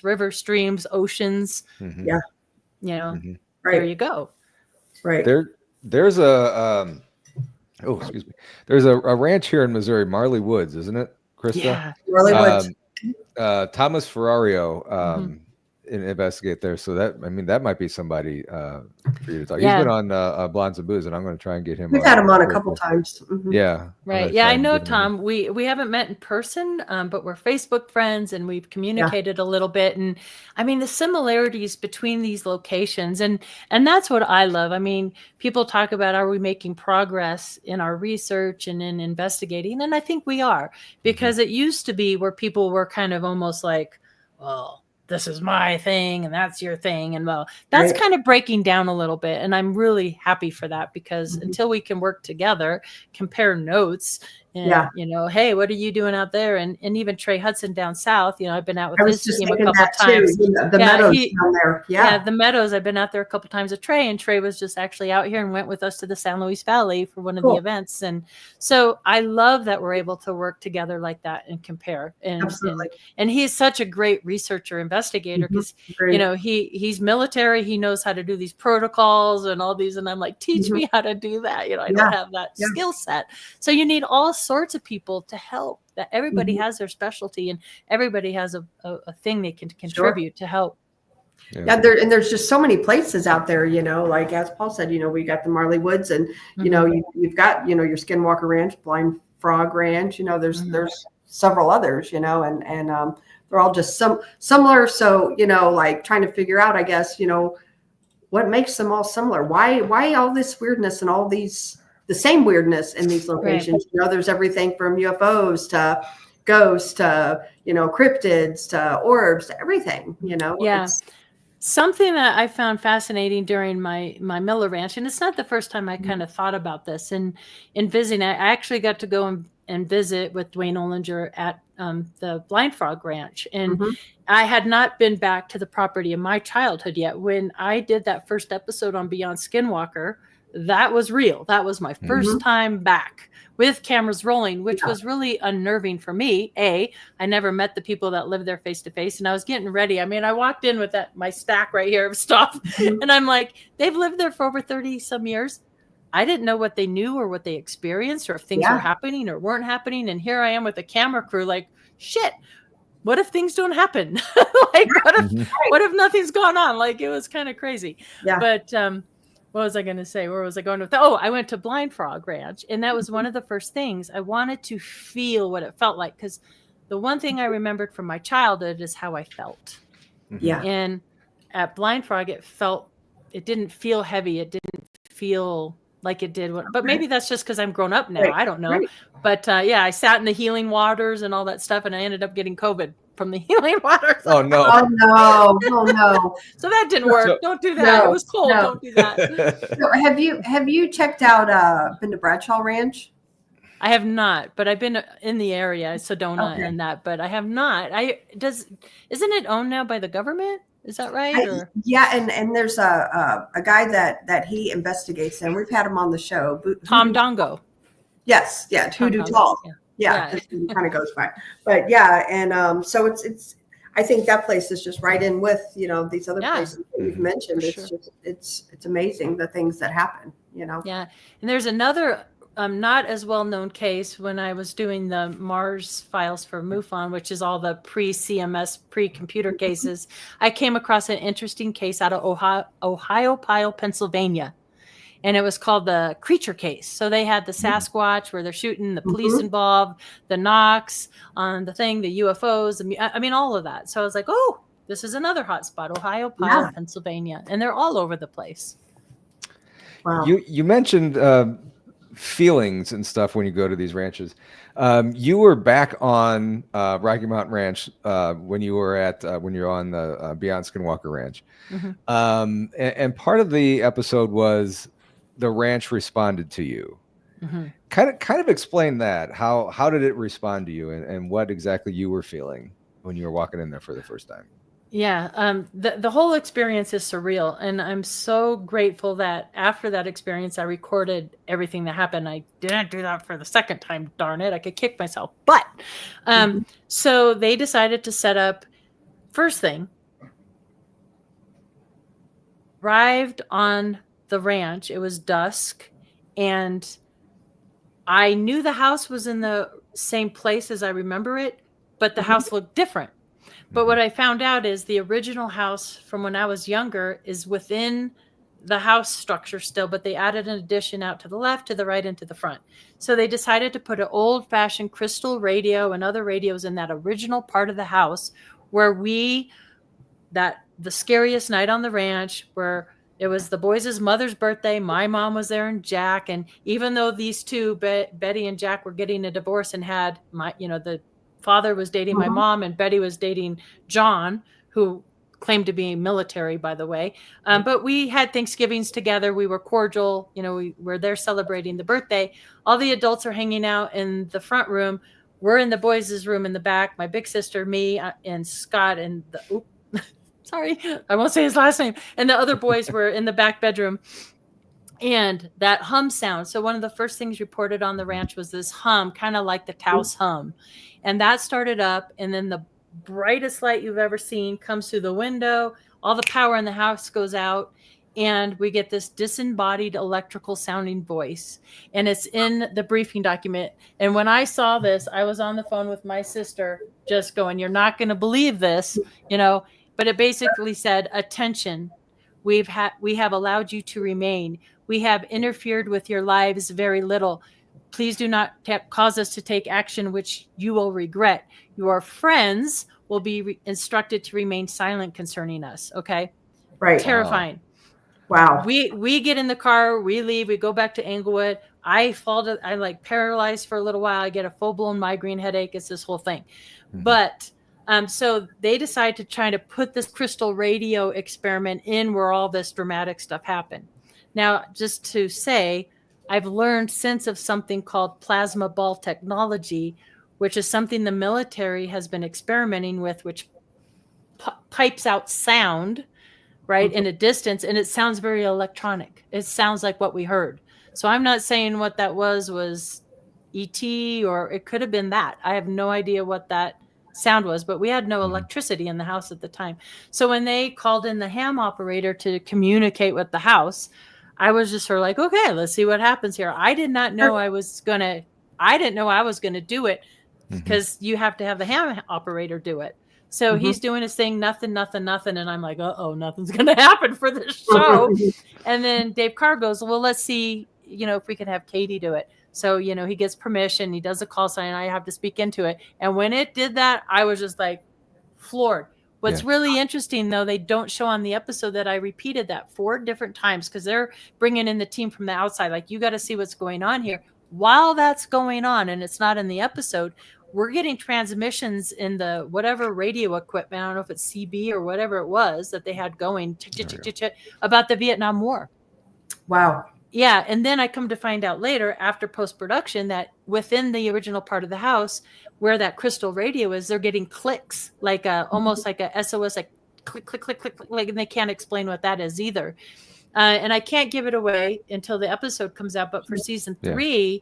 rivers, streams, oceans. There you go. Right. There's a excuse me. There's a ranch here in Missouri, Marley Woods, isn't it, Krista? Yeah, Marley Woods. Thomas Ferrario investigate there. So that might be somebody for you to talk. He's been on Blondes and Booze, and I'm going to try and get him. We've had him on a couple times. Yeah. Right. Yeah, I know Tom. We haven't met in person, but we're Facebook friends, and we've communicated a little bit. And I mean, the similarities between these locations, and that's what I love. I mean, people talk about, are we making progress in our research and in investigating? And I think we are, because it used to be where people were kind of almost like, well, this is my thing and that's your thing. And well, that's kind of breaking down a little bit. And I'm really happy for that, because until we can work together, compare notes, and, hey, what are you doing out there? And even Trey Hudson down south, I've been out with his team a couple times. The Meadows down there. Yeah, the Meadows. I've been out there a couple times with Trey, and Trey was just actually out here and went with us to the San Luis Valley for one of the events. And so I love that we're able to work together like that and compare. And he's such a great researcher, investigator, because he's military. He knows how to do these protocols and all these. And I'm like, teach me how to do that. I don't have that skill set. So you need all sorts of people to help. That everybody has their specialty, and everybody has a thing they can contribute to help. There's just so many places out there, like as Paul said, we got the Marley Woods, and you've got your Skinwalker Ranch, Blind Frog Ranch, there's several others, and they're all just similar. So like trying to figure out, I guess, what makes them all similar? Why all this weirdness and all these the same weirdness in these locations? You know, there's everything from UFOs to ghosts to, you know, cryptids to orbs to everything, you know. Yeah. Something that I found fascinating during my Miller Ranch, and it's not the first time I kind of thought about this. And in visiting, I actually got to go and visit with Dwayne Ollinger at the Blind Frog Ranch, and I had not been back to the property in my childhood yet. When I did that first episode on Beyond Skinwalker, that was real. That was my first time back with cameras rolling, which was really unnerving for me. I never met the people that lived there face to face, and I was getting ready. I mean, I walked in with my stack right here of stuff, and I'm like, they've lived there for over 30 some years. I didn't know what they knew or what they experienced or if things were happening or weren't happening. And here I am with a camera crew, like, shit, what if things don't happen? Like, what if nothing's going on? Like, it was kind of crazy. Yeah. But what was I going to say? Where was I going with that? Oh, I went to Blind Frog Ranch, and that was one of the first things. I wanted to feel what it felt like, because the one thing I remembered from my childhood is how I felt. Yeah. And at Blind Frog, it didn't feel heavy. It didn't feel like it did. But maybe that's just because I'm grown up now. Right. I don't know. Right. But I sat in the healing waters and all that stuff, and I ended up getting COVID from the healing waters. Oh no! Oh no! Oh no! So that didn't work. Don't do that. No, it was cold. No. Don't do that. So have you checked out been to Bradshaw Ranch? I have not, but I've been in the area, Sedona and that, but I have not. Isn't it owned now by the government? Is that right? Yeah, and there's a guy that he investigates, and we've had him on the show. Tom Dongo. Yes, yeah, Hoodoo Tall. Yeah, this kind of goes by. But yeah, and so it's I think that place is just right in with, you know, these other places that you've mentioned. It's just it's amazing the things that happen, you know. Yeah, and there's another not as well known case when I was doing the Mars files for MUFON, which is all the pre-CMS, pre-computer cases. I came across an interesting case out of Ohio, Pennsylvania. And it was called the Creature Case. So they had the Sasquatch where they're shooting, the police involved, the knocks on the thing, the UFOs. I mean, all of that. So I was like, oh, this is another hotspot, Ohio, Pennsylvania. And they're all over the place. Wow. You mentioned feelings and stuff when you go to these ranches. You were back on Rocky Mountain Ranch when you were on the Beyond Skinwalker Ranch. And part of the episode was the ranch responded to you. Kind of explain that. How did it respond to you, and what exactly you were feeling when you were walking in there for the first time? Yeah, the whole experience is surreal, and I'm so grateful that after that experience, I recorded everything that happened. I didn't do that for the second time, darn it. I could kick myself. But so they decided to set up, first thing, arrived on the ranch. It was dusk, and I knew the house was in the same place as I remember it, but the house looked different. But what I found out is the original house from when I was younger is within the house structure still, but they added an addition out to the left, to the right, and to the front. So they decided to put an old-fashioned crystal radio and other radios in that original part of the house where the scariest night on the ranch, where it was the boys' mother's birthday. My mom was there, and Jack. And even though these two, Betty and Jack, were getting a divorce and had the father was dating my mom, and Betty was dating John, who claimed to be military, by the way. But we had Thanksgivings together. We were cordial. We were there celebrating the birthday. All the adults are hanging out in the front room. We're in the boys' room in the back. My big sister, me, and Scott, and sorry, I won't say his last name. And the other boys were in the back bedroom. And that hum sound. So one of the first things reported on the ranch was this hum, kind of like the Taos hum. And that started up. And then the brightest light you've ever seen comes through the window. All the power in the house goes out. And we get this disembodied electrical sounding voice. And it's in the briefing document. And when I saw this, I was on the phone with my sister just going, you're not going to believe this, But it basically said, attention, we have allowed you to remain. We have interfered with your lives very little. Please do not cause us to take action which you will regret. Your friends will be instructed to remain silent concerning us. Okay? Right. Terrifying. Wow. We get in the car, we leave, we go back to Englewood. I like paralyzed for a little while. I get a full-blown migraine headache. It's this whole thing. But so they decide to try to put this crystal radio experiment in where all this dramatic stuff happened. Now, just to say, I've learned since of something called plasma ball technology, which is something the military has been experimenting with, which pipes out sound, right, in a distance, and it sounds very electronic. It sounds like what we heard. So I'm not saying what that was ET, or it could have been that. I have no idea what that sound was, but we had no electricity in the house at the time. So when they called in the ham operator to communicate with the house, I was just sort of like, okay, let's see what happens here. I did not know I didn't know I was gonna do it, because you have to have the ham operator do it. So he's doing his thing, nothing. And I'm like, uh-oh, nothing's going to happen for this show. And then Dave Carr goes, well, let's see, if we can have Katie do it. So, he gets permission. He does a call sign. And I have to speak into it. And when it did that, I was just like floored. What's really interesting, though, they don't show on the episode that I repeated that 4 different times, because they're bringing in the team from the outside. Like, you got to see what's going on here. While that's going on, and it's not in the episode, we're getting transmissions in the whatever radio equipment. I don't know if it's CB or whatever it was that they had going about the Vietnam War. Wow. Yeah. And then I come to find out later, after post-production, that within the original part of the house where that crystal radio is, they're getting clicks, like almost like a SOS, like click, click, click, click, click, and they can't explain what that is either. And I can't give it away until the episode comes out. But for season 3,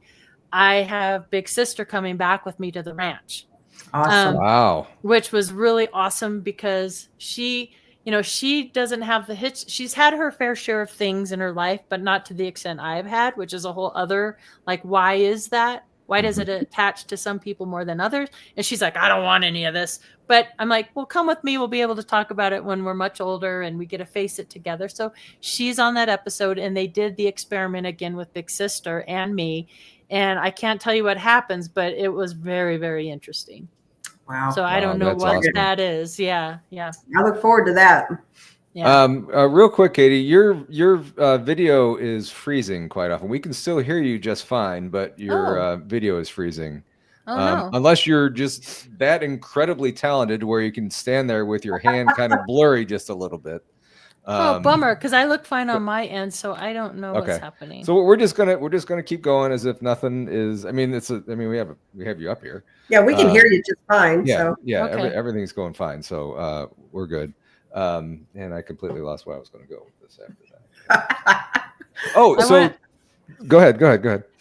I have Big Sister coming back with me to the ranch. Awesome. Wow. Which was really awesome, because she doesn't have the hits. She's had her fair share of things in her life, but not to the extent I've had, which is a whole other, like, why is that? Why does it attach to some people more than others? And she's like, I don't want any of this. But I'm like, well, come with me. We'll be able to talk about it when we're much older and we get to face it together. So she's on that episode, and they did the experiment again with Big Sister and me. And I can't tell you what happens, but it was very, very interesting. Wow. So I don't know what that is. Yeah. Yeah. I look forward to that. Yeah. Real quick, Katie, your video is freezing quite often. We can still hear you just fine, but your video is freezing. No. Unless you're just that incredibly talented where you can stand there with your hand kind of blurry just a little bit. Bummer, because I look fine on my end, so I don't know what's happening. So we're just gonna keep going as if nothing is. I mean, we have you up here. Yeah, we can hear you just fine. Yeah, so. yeah, Okay. Everything's going fine. So we're good. And I completely lost where I was going to go with this after that. Go ahead.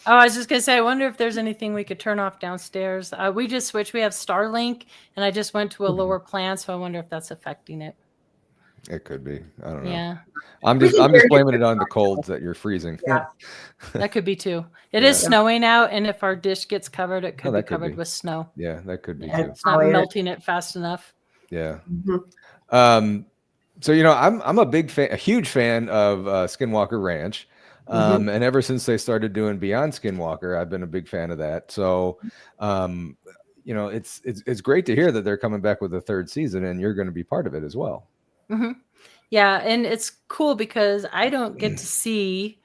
Oh, I was just gonna say, I wonder if there's anything we could turn off downstairs. We just switched. We have Starlink, and I just went to a lower plan, so I wonder if that's affecting it. It could be. I don't know. Yeah. I'm just blaming it on the colds that you're freezing. Yeah. That could be too. It is snowing out, and if our dish gets covered, it could be covered with snow. Yeah, that could be too. It's not melting it fast enough. Yeah. So I'm a huge fan of Skinwalker Ranch. And ever since they started doing Beyond Skinwalker, I've been a big fan of that. So it's great to hear that they're coming back with a 3rd season, and you're going to be part of it as well. Yeah, and it's cool because I don't get to see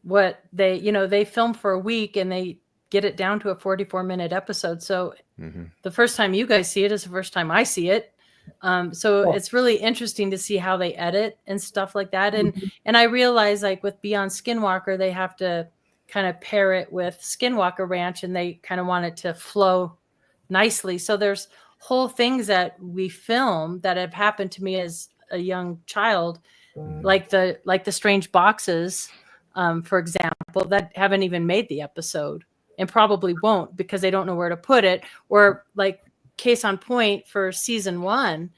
what they film for a week and they get it down to a 44-minute episode. So the first time you guys see it is the first time I see it. So it's really interesting to see how they edit and stuff like that. And I realize, like, with Beyond Skinwalker, they have to kind of pair it with Skinwalker Ranch, and they kind of want it to flow nicely. So there's whole things that we film that have happened to me as a young child, like the strange boxes, for example, that haven't even made the episode and probably won't because they don't know where to put it. Or, like, case on point, for season 1,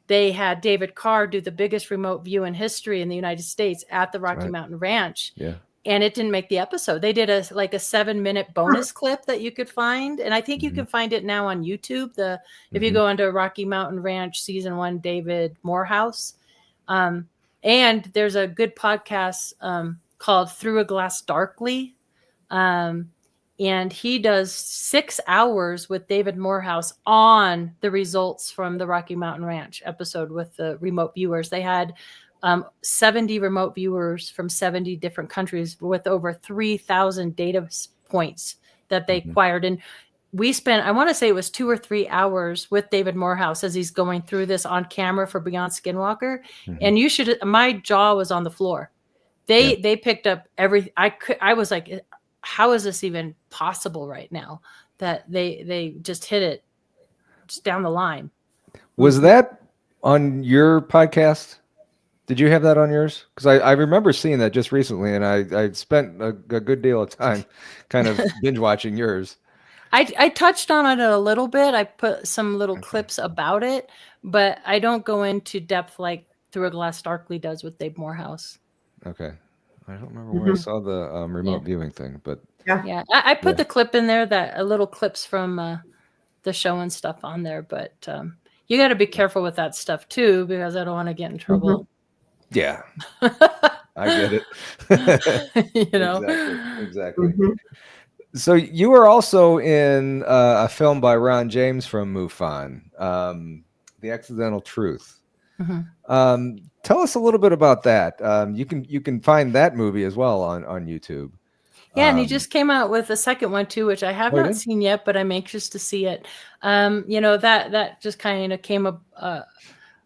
they had David Carr do the biggest remote view in history in the United States at the Rocky Mountain Ranch. Yeah. And it didn't make the episode. They did a 7-minute bonus clip that you could find. And I think you can find it now on YouTube. If you go into Rocky Mountain Ranch season 1, David Morehouse. And there's a good podcast called Through a Glass Darkly. And he does 6 hours with David Morehouse on the results from the Rocky Mountain Ranch episode with the remote viewers. They had 70 remote viewers from 70 different countries with over 3,000 data points that they acquired. And we spent, I want to say it was 2 or 3 hours with David Morehouse as he's going through this on camera for Beyond Skinwalker. And my jaw was on the floor. They picked up I was like, how is this even possible right now that they just hit it just down the line? Was that on your podcast? Did you have that on yours? Because I remember seeing that just recently, and I spent a good deal of time kind of binge watching yours. I touched on it a little bit. I put some little clips about it, but I don't go into depth like Through a Glass Darkly does with Dave Morehouse. Okay. I don't remember where I saw the remote viewing thing, but yeah, I put the clip in there, that little clips from the show and stuff on there, but you got to be careful with that stuff too, because I don't want to get in trouble. Yeah, I get it. You know, exactly. So you were also in a film by Ron James from MUFON, The Accidental Truth. Tell us a little bit about that. You can find that movie as well on YouTube. Yeah, and he just came out with a second one too, which I have not seen yet, but I'm anxious to see it. You know, that just kind of came up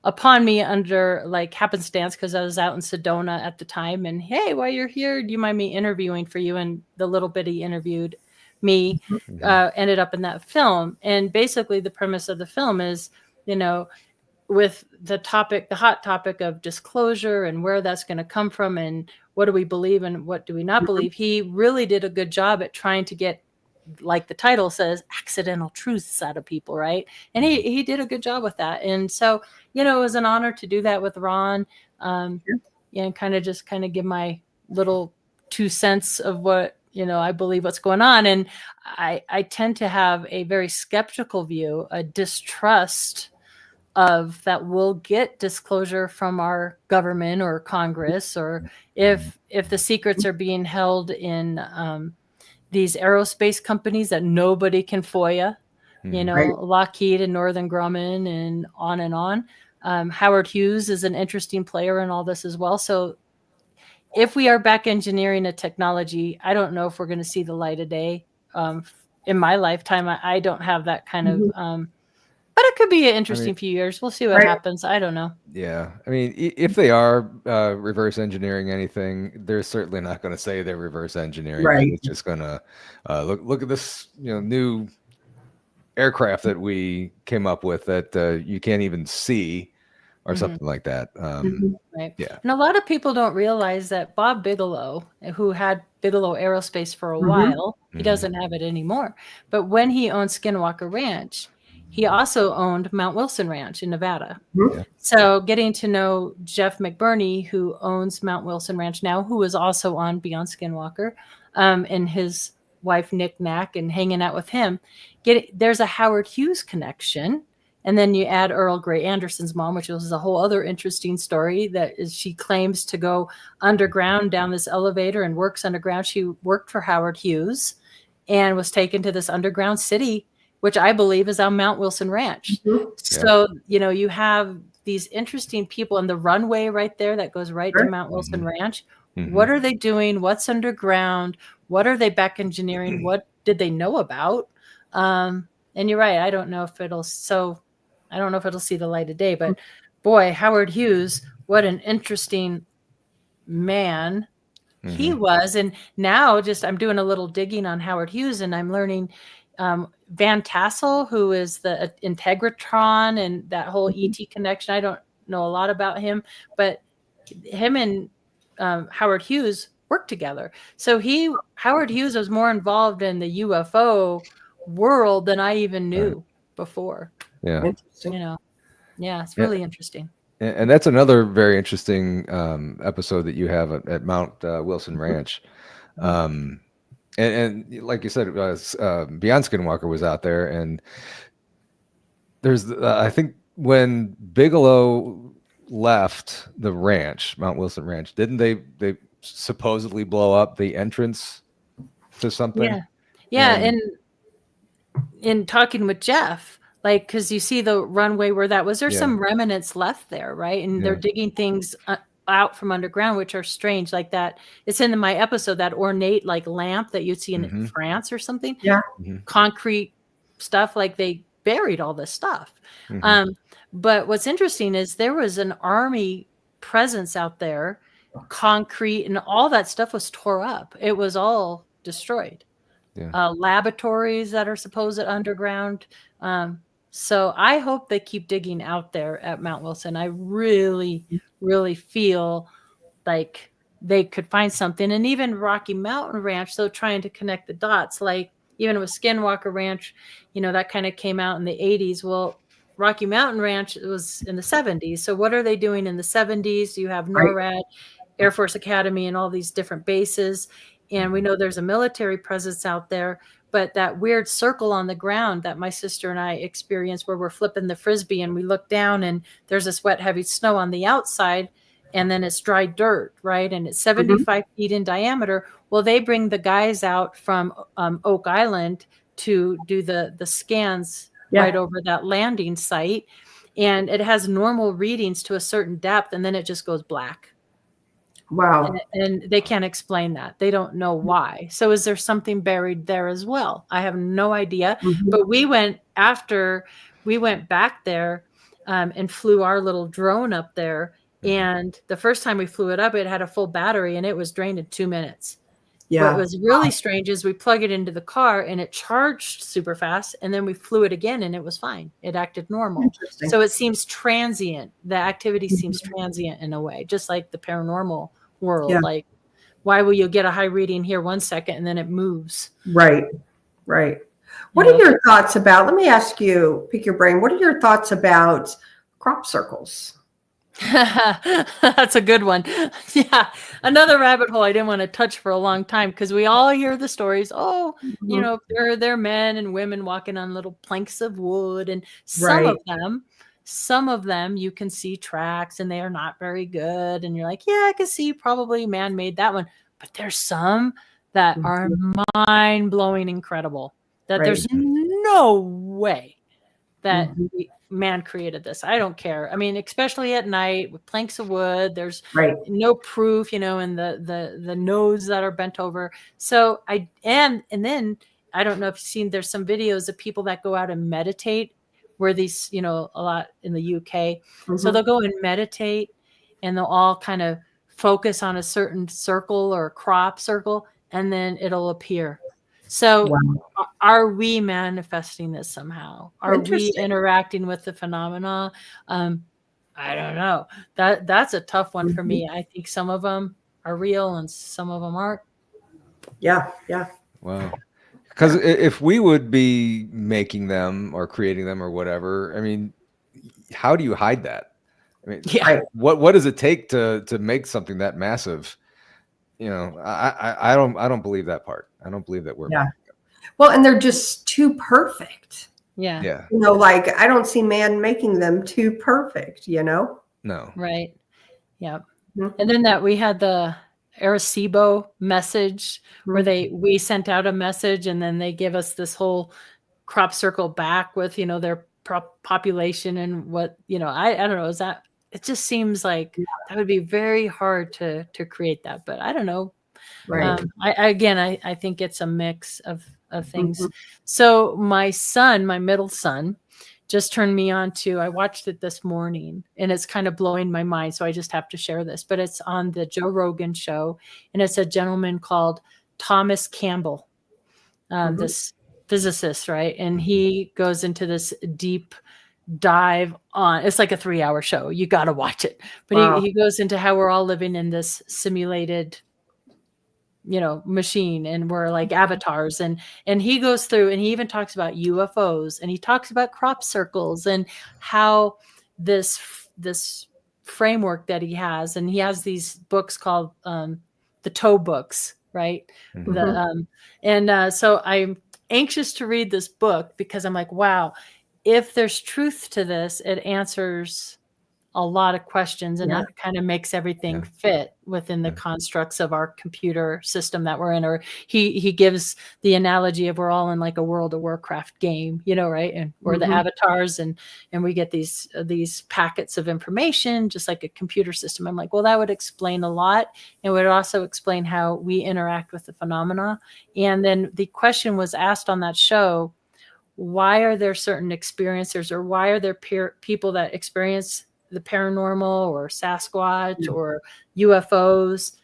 upon me under like happenstance, because I was out in Sedona at the time, and hey, while you're here, do you mind me interviewing for you? And the little bit he interviewed me ended up in that film. And basically the premise of the film is, you know, with the hot topic of disclosure and where that's going to come from and what do we believe and what do we not believe, he really did a good job at trying to get, like the title says, accidental truths out of people, right? And he did a good job with that. And so, you know, it was an honor to do that with Ron, and kind of give my little 2 cents of what, you know, I believe what's going on. And I tend to have a very skeptical view, a distrust of that we'll get disclosure from our government or Congress, or if the secrets are being held in these aerospace companies that nobody can FOIA, you know, Lockheed and Northrop Grumman and on and on. Howard Hughes is an interesting player in all this as well. So if we are back engineering a technology, I don't know if we're going to see the light of day in my lifetime. I don't have that kind of, but it could be an interesting few years. We'll see what happens. I don't know. Yeah. I mean, if they are reverse engineering anything, they're certainly not going to say they're reverse engineering. Right. It's just going to look at this, you know, new aircraft that we came up with that you can't even see, or something like that. Right. Yeah. And a lot of people don't realize that Bob Bigelow, who had Bigelow Aerospace for a while, he doesn't have it anymore. But when he owned Skinwalker Ranch, he also owned Mount Wilson Ranch in Nevada. So getting to know Jeff McBurney, who owns Mount Wilson Ranch now, who is also on Beyond Skinwalker, and his wife, Nick Knack, and hanging out with him, there's a Howard Hughes connection. And then you add Earl Grey Anderson's mom, which was a whole other interesting story. That is, she claims to go underground down this elevator and works underground. She worked for Howard Hughes and was taken to this underground city, which I believe is on Mount Wilson Ranch. So, you know, you have these interesting people, and the runway right there that goes right to Mount Wilson Ranch. What are they doing? What's underground? What are they back engineering? What did they know about? And you're right. I don't know if it'll see the light of day, but boy, Howard Hughes, what an interesting man he was. And now I'm doing a little digging on Howard Hughes, and I'm learning Van Tassel, who is the Integratron and that whole ET connection. I don't know a lot about him, but him and Howard Hughes worked together. So Howard Hughes was more involved in the UFO world than I even knew before. Yeah. You know, yeah, it's really interesting. And that's another very interesting episode that you have at Mount Wilson Ranch. And like you said, Beyond Skinwalker was out there, and there's I think when Bigelow left the ranch, Mount Wilson Ranch, didn't they supposedly blow up the entrance to something? Yeah. And in talking with Jeff, because you see the runway where that was, there's some remnants left there, right? And they're digging things out from underground, which are strange, like that. It's in my episode, that ornate like lamp that you'd see in France or something. Yeah. Concrete stuff, like they buried all this stuff. But what's interesting is there was an army presence out there, concrete and all that stuff was tore up. It was all destroyed. Laboratories that are supposed underground. So I hope they keep digging out there at Mount Wilson. I really, really feel like they could find something. And even Rocky Mountain Ranch, so trying to connect the dots, like even with Skinwalker Ranch, that kind of came out in the 80s. Well, Rocky Mountain Ranch was in the 70s. So what are they doing in the 70s? You have NORAD, Air Force Academy, and all these different bases. And we know there's a military presence out there. But that weird circle on the ground that my sister and I experienced, where we're flipping the Frisbee and we look down and there's this wet, heavy snow on the outside, and then it's dry dirt, right? And it's 75 feet in diameter. Well, they bring the guys out from Oak Island to do the scans right over that landing site. And it has normal readings to a certain depth, and then it just goes black. Wow. And they can't explain that. They don't know why. So is there something buried there as well? I have no idea. But we went back there and flew our little drone up there. And the first time we flew it up, it had a full battery and it was drained in 2 minutes. What was really strange is we plug it into the car and it charged super fast. And then we flew it again and it was fine. It acted normal. So it seems transient. The activity seems transient in a way, just like the paranormal world. Like, why will you get a high reading here 1 second and then it moves? Right. What are your thoughts about, let me ask you, pick your brain. What are your thoughts about crop circles? That's a good one. Another rabbit hole I didn't want to touch for a long time, because we all hear the stories. They're men and women walking on little planks of wood, and some of them you can see tracks and they are not very good, and you're like, I can see probably man made that one. But there's some that are mind-blowing incredible, that there's no way that man created this. I don't care. I mean, especially at night with planks of wood, there's no proof, and the nodes that are bent over. So and then I don't know if you've seen, there's some videos of people that go out and meditate, where these, a lot in the UK. So they'll go and meditate and they'll all kind of focus on a certain circle or crop circle, and then it'll appear. So are we manifesting this somehow? Are we interacting with the phenomena? I don't know. That's a tough one for me. I think some of them are real and some of them aren't. Yeah. Wow. Because if we would be making them or creating them or whatever, I mean, how do you hide that? I mean, what does it take to make something that massive? I don't believe that part. I don't believe that we're well, and they're just too perfect. Yeah. Like, I don't see man making them too perfect, No. Right. Yeah. And then that we had the Arecibo message, where we sent out a message and then they give us this whole crop circle back with, their population and what, I don't know. Is that, it just seems like that would be very hard to create that, but I don't know. I think it's a mix of things. So my middle son, just turned me on to, I watched it this morning and it's kind of blowing my mind. So I just have to share this, but it's on the Joe Rogan show. And it's a gentleman called Thomas Campbell, this physicist, right? And he goes into this deep dive on, it's like a 3-hour show. You got to watch it. But he goes into how we're all living in this simulated machine, and we're like avatars, and he goes through and he even talks about UFOs, and he talks about crop circles and how this framework that he has, and he has these books called the Toe books, right? So I'm anxious to read this book, because I'm like, wow, if there's truth to this, it answers a lot of questions, and it kind of makes everything fit within the constructs of our computer system that we're in. Or he gives the analogy of we're all in like a World of Warcraft game, right? And we're the avatars, and we get these packets of information, just like a computer system. I'm like, well, that would explain a lot. It would also explain how we interact with the phenomena. And then the question was asked on that show, why are there certain experiencers, or why are there people that experience the paranormal or Sasquatch or UFOs,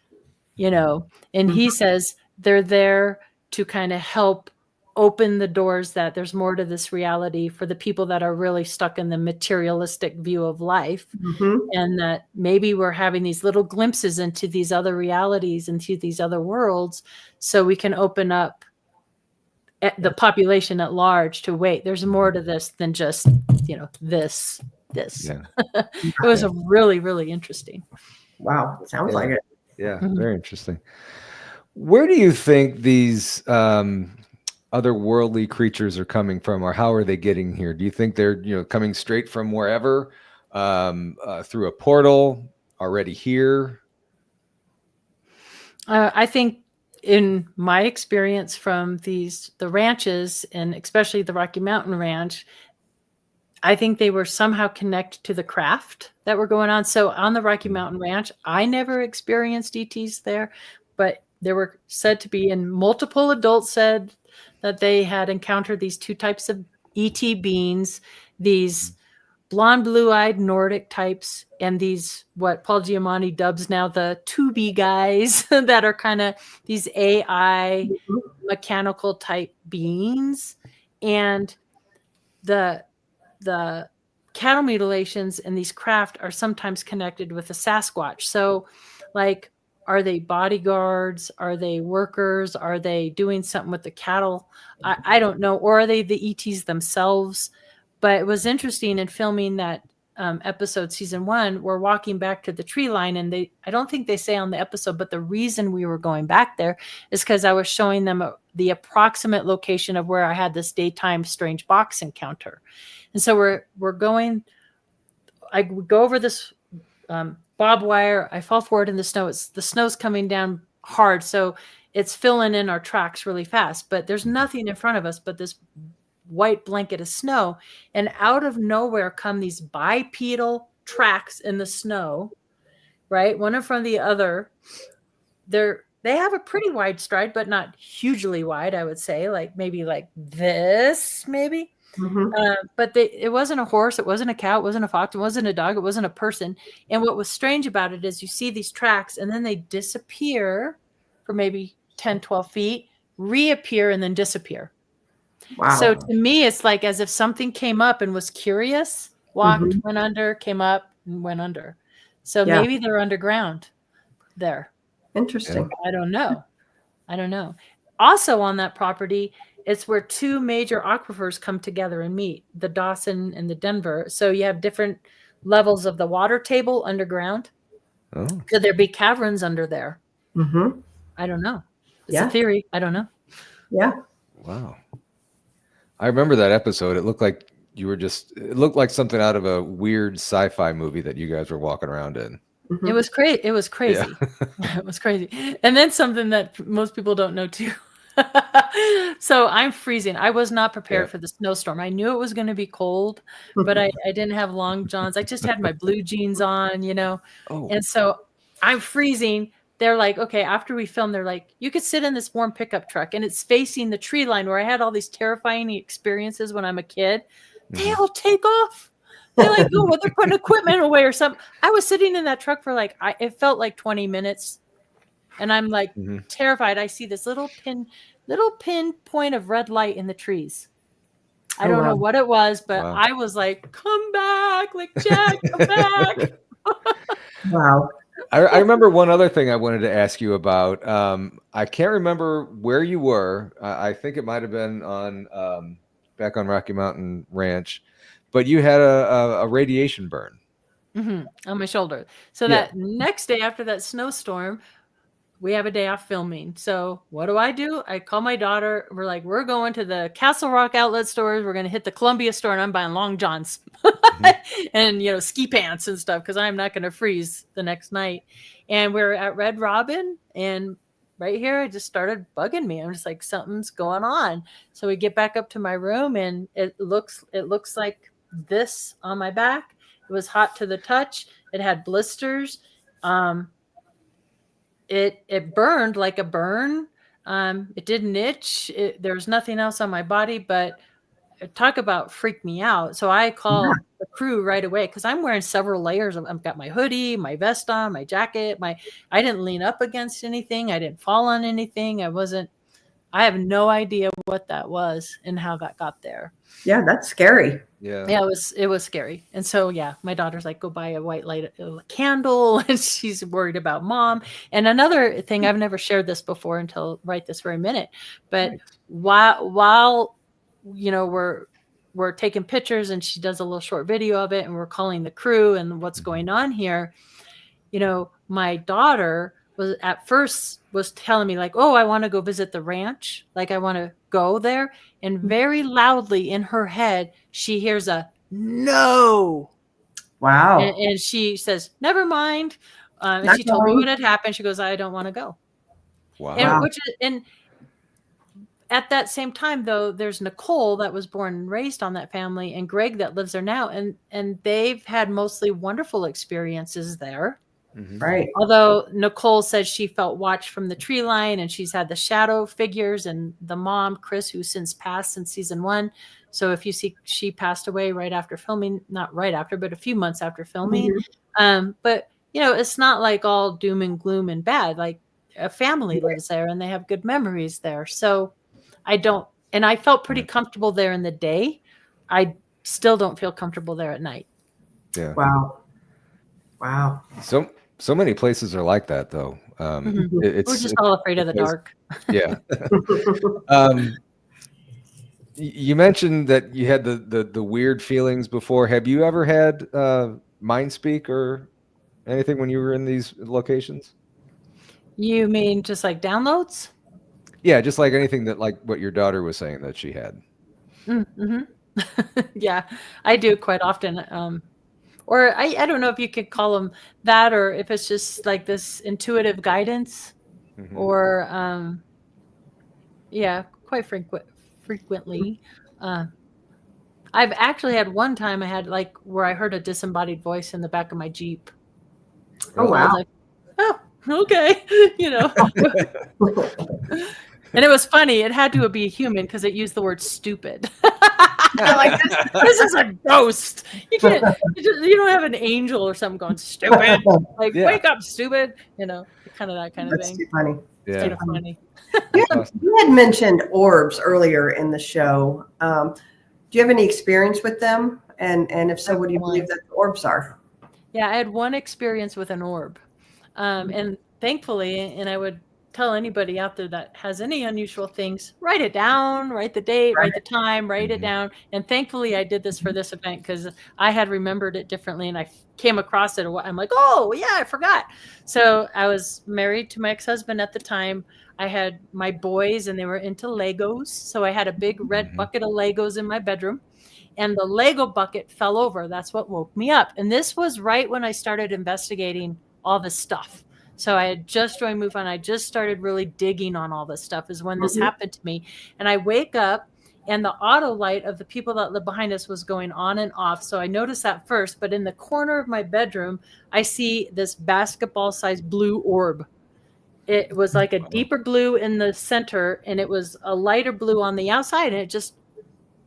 and he says they're there to kind of help open the doors that there's more to this reality for the people that are really stuck in the materialistic view of life. And that maybe we're having these little glimpses into these other realities, into these other worlds, so we can open up the population at large to wait. There's more to this than just, this. Yeah. It was a really, really interesting. Wow. Sounds like it. Yeah. Very interesting. Where do you think these otherworldly creatures are coming from, or how are they getting here? Do you think they're, coming straight from wherever, through a portal, already here? I think, in my experience from the ranches, and especially the Rocky Mountain Ranch, I think they were somehow connected to the craft that were going on. So on the Rocky Mountain Ranch, I never experienced ETs there, but there were said to be, and multiple adults said that they had encountered these two types of ET beings, these blonde, blue-eyed Nordic types, and these, what Paul Giamatti dubs now the Tubi guys, that are kind of these AI mechanical type beings. And the cattle mutilations and these craft are sometimes connected with the Sasquatch. So, like, are they bodyguards? Are they workers? Are they doing something with the cattle? I don't know. Or are they the ETs themselves? But it was interesting in filming that episode, season 1, we're walking back to the tree line, and I don't think they say on the episode, but the reason we were going back there is because I was showing them the approximate location of where I had this daytime strange box encounter. And so we're going, I go over this barbed wire, I fall forward in the snow. The snow's coming down hard, so it's filling in our tracks really fast, but there's nothing in front of us but this white blanket of snow, and out of nowhere come these bipedal tracks in the snow, right, one in front of the other. They have a pretty wide stride, but not hugely wide, I would say, like maybe like this, maybe. But it wasn't a horse, it wasn't a cow, it wasn't a fox, it wasn't a dog, it wasn't a person. And what was strange about it is you see these tracks, and then they disappear for maybe 10, 12 feet, reappear, and then disappear. Wow. So to me, it's like as if something came up and was curious, walked, went under, came up, and went under. So maybe they're underground there. Interesting. I don't know. Also on that property, it's where two major aquifers come together and meet, the Dawson and the Denver. So you have different levels of the water table underground. Oh. Could there be caverns under there? I don't know. It's a theory. I don't know. Yeah. Wow. I remember that episode. It looked like it looked like something out of a weird sci-fi movie that you guys were walking around in. It was crazy. It was crazy. Yeah. It was crazy. And then something that most people don't know too. So I'm freezing. I was not prepared for the snowstorm. I knew it was going to be cold, but I didn't have long johns. I just had my blue jeans on, Oh. And so I'm freezing. They're like, okay, after we film, they're like, you could sit in this warm pickup truck, and it's facing the tree line where I had all these terrifying experiences when I'm a kid. They all take off. They're like, oh, well, they're putting equipment away or something. I was sitting in that truck for it felt like 20 minutes. And I'm like terrified. I see this little pinpoint of red light in the trees. I don't know what it was, but I was like, come back, like, Jack, come back. Wow. I remember one other thing I wanted to ask you about. I can't remember where you were. I think it might have been on back on Rocky Mountain Ranch, but you had a radiation burn on my shoulder. So that next day after that snowstorm, we have a day off filming. So what do? I call my daughter. We're like, we're going to the Castle Rock outlet stores. We're going to hit the Columbia store, and I'm buying long johns. and, ski pants and stuff, because I'm not going to freeze the next night. And we're at Red Robin, and right here, it just started bugging me. I'm just like, something's going on. So we get back up to my room, and it looks like this on my back. It was hot to the touch. It had blisters. It burned like a burn. It didn't itch. There's nothing else on my body, but talk about freak me out. So I called the crew right away, because I'm wearing several layers. I've got my hoodie, my vest on, my jacket. I didn't lean up against anything. I didn't fall on anything. I have no idea what that was and how that got there. Yeah, that's scary. Yeah, it was scary. And so, my daughter's like, go buy a white light candle, and she's worried about mom. And another thing, I've never shared this before until right this very minute, but while we're taking pictures, and she does a little short video of it, and we're calling the crew and what's going on here, my daughter was telling me, like, oh, I want to go visit the ranch. Like, I want to go there. And very loudly in her head, she hears a no. Wow. And she says, never mind. And she told me what had happened. She goes, I don't want to go. Wow. And at that same time, though, there's Nicole that was born and raised on that family, and Greg that lives there now. And they've had mostly wonderful experiences there. Mm-hmm. Right. Although Nicole says she felt watched from the tree line, and she's had the shadow figures, and the mom, Chris, who since passed in season 1. So if you see, she passed away right after filming, not right after, but a few months after filming. Mm-hmm. But, it's not like all doom and gloom and bad. Like, a family lives there, and they have good memories there. So I felt pretty comfortable there in the day. I still don't feel comfortable there at night. Yeah. Wow. So many places are like that, though. We're just all afraid of the dark. Yeah. You mentioned that you had the weird feelings before. Have you ever had mind speak or anything when you were in these locations? You mean just like downloads? Yeah, just like anything that, like what your daughter was saying that she had. Mm-hmm. Yeah, I do quite often. Or I don't know if you could call them that, or if it's just like this intuitive guidance, or quite frequently. I've actually had one time I had like where I heard a disembodied voice in the back of my Jeep. Oh, wow. Like, oh, okay. And it was funny. It had to be a human because it used the word stupid. Like, this is a ghost. You can't. You don't have an angel or something going stupid. Like, wake up, stupid. Kind of that kind of thing. That's too funny. Yeah. It's kind of funny. You had mentioned orbs earlier in the show. Do you have any experience with them? And if so, what do you believe that the orbs are? Yeah, I had one experience with an orb. And thankfully, and I would tell anybody out there that has any unusual things, write it down, write the date, write the time, write it down. And thankfully I did this for this event because I had remembered it differently, and I came across it. I'm like, oh yeah, I forgot. So I was married to my ex-husband at the time. I had my boys, and they were into Legos. So I had a big red bucket of Legos in my bedroom, and the Lego bucket fell over. That's what woke me up. And this was right when I started investigating all this stuff. So I had just joined MoveOn. I just started really digging on all this stuff is when this happened to me. And I wake up, and the auto light of the people that live behind us was going on and off. So I noticed that first. But in the corner of my bedroom, I see this basketball-sized blue orb. It was like a deeper blue in the center, and it was a lighter blue on the outside. And it just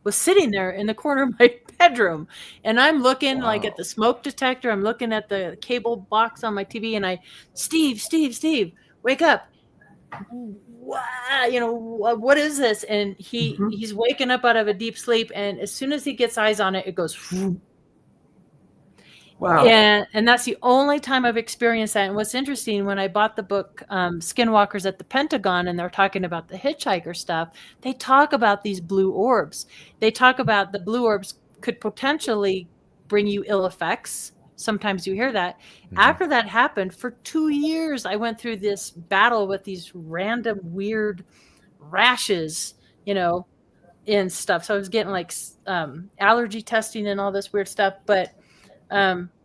was sitting there in the corner of my bedroom. And I'm looking like at the smoke detector. I'm looking at the cable box on my TV, and Steve, wake up. What is this? And he's waking up out of a deep sleep. And as soon as he gets eyes on it, it goes, wow. And that's the only time I've experienced that. And what's interesting, when I bought the book Skinwalkers at the Pentagon, and they're talking about the hitchhiker stuff, they talk about these blue orbs. They talk about the blue orbs could potentially bring you ill effects. Sometimes you hear that. After that happened, for 2 years, I went through this battle with these random weird rashes, in stuff. So I was getting like allergy testing and all this weird stuff. But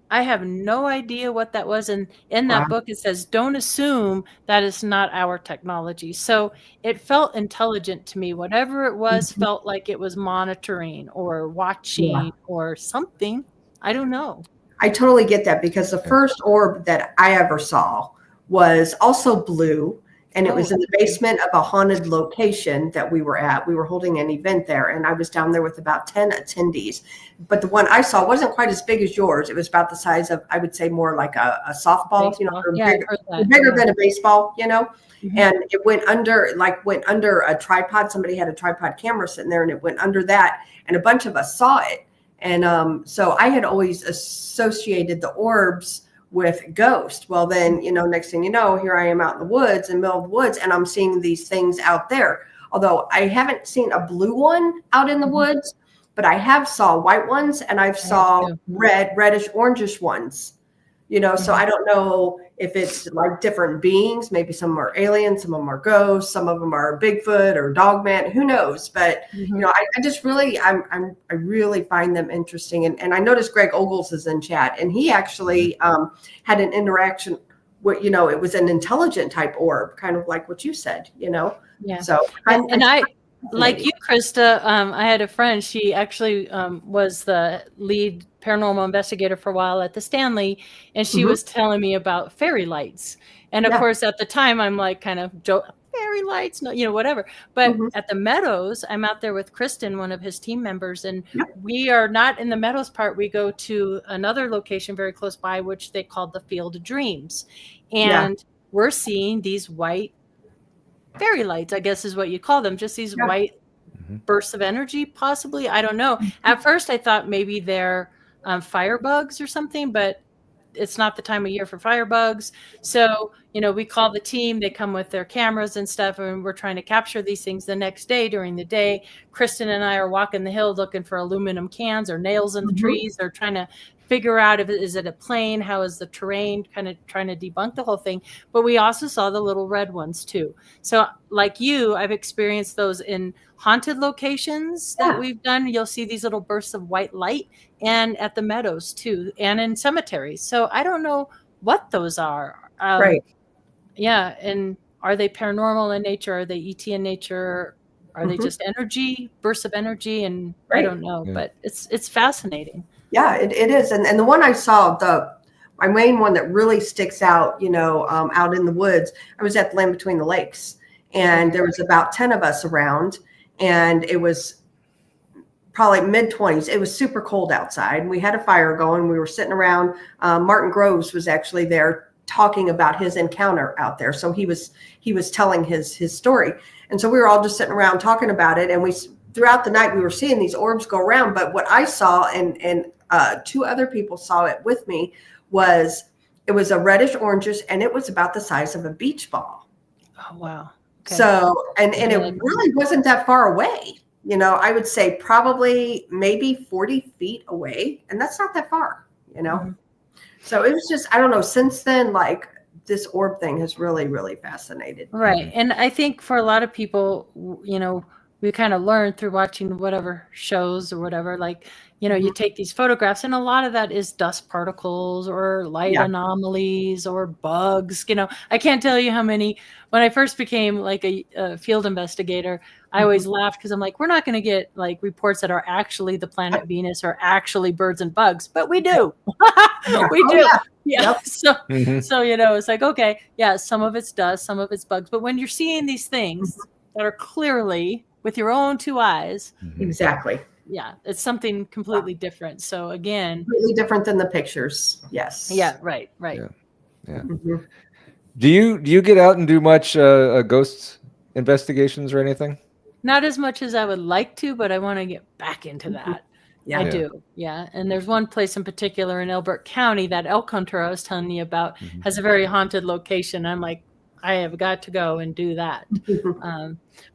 I have no idea what that was. And in that book, it says, don't assume that it's not our technology. So it felt intelligent to me. Whatever it was felt like it was monitoring or watching or something. I don't know. I totally get that, because the first orb that I ever saw was also blue. And it was in the basement of a haunted location that we were at. We were holding an event there, and I was down there with about 10 attendees. But the one I saw wasn't quite as big as yours. It was about the size of, I would say, more like a softball, Baseball. Bigger than a baseball, And it went under a tripod. Somebody had a tripod camera sitting there, and it went under that, and a bunch of us saw it. And so I had always associated the orbs with ghost. Well, then, next thing you know, here I am out in the woods, in the middle of the woods, and I'm seeing these things out there. Although I haven't seen a blue one out in the woods, but I have saw white ones, and I've saw reddish, orangish ones. So I don't know if it's like different beings. Maybe some are aliens, some of them are ghosts, some of them are Bigfoot or Dogman. Who knows? But I just really, I really find them interesting. And I noticed Greg Ogles is in chat, and he actually had an interaction where it was an intelligent type orb, kind of like what you said. Yeah. So I like you, Krista. I had a friend. She actually was the lead paranormal investigator for a while at the Stanley, and she was telling me about fairy lights. And of course, at the time, I'm like kind of fairy lights, no, whatever. But at the Meadows, I'm out there with Kristen, one of his team members, and we are not in the Meadows part. We go to another location very close by, which they called the Field of Dreams, and we're seeing these white fairy lights, I guess is what you call them, just these white bursts of energy, possibly. I don't know. At first, I thought maybe they're firebugs or something, but it's not the time of year for firebugs. So, we call the team, they come with their cameras and stuff, and we're trying to capture these things the next day during the day. Kristen and I are walking the hill looking for aluminum cans or nails in the trees, or trying to figure out is it a plane? How is the terrain? Kind of trying to debunk the whole thing. But we also saw the little red ones too. So like you, I've experienced those in haunted locations that we've done. You'll see these little bursts of white light, and at the Meadows too, and in cemeteries. So I don't know what those are. Right. Yeah. And are they paranormal in nature? Are they ET in nature? Are they just energy, bursts of energy? And I don't know, but it's fascinating. Yeah, it is. And the one I saw, my main one that really sticks out, out in the woods, I was at the Land Between the Lakes, and there was about 10 of us around, and it was probably mid-20s. It was super cold outside. We had a fire going. We were sitting around. Martin Groves was actually there talking about his encounter out there. So he was telling his story. And so we were all just sitting around talking about it. And throughout the night, we were seeing these orbs go around. But what I saw, and two other people saw it with me, it was a reddish orangish, and it was about the size of a beach ball. Oh, wow. Okay. So, and it really wasn't that far away. I would say probably maybe 40 feet away, and that's not that far, So it was just, I don't know, since then, like, this orb thing has really, really fascinated me. Right. And I think for a lot of people, we kind of learned through watching whatever shows or whatever, like, you take these photographs, and a lot of that is dust particles or light anomalies or bugs. I can't tell you how many, when I first became like a field investigator, I always laughed because I'm like, we're not going to get like reports that are actually the planet Venus or actually birds and bugs, but we do. We do. Yeah. Yep. So, it's like, okay, some of it's dust, some of it's bugs. But when you're seeing these things that are clearly with your own two eyes. Exactly. Yeah, it's something completely different. So again, completely different than the pictures. Yes. Yeah. Right. Yeah. Do you get out and do much ghost investigations or anything? Not as much as I would like to, but I want to get back into that. I do. Yeah. And there's one place in particular in Elbert County, that elk hunter I was telling you about, has a very haunted location. I'm like, I have got to go and do that.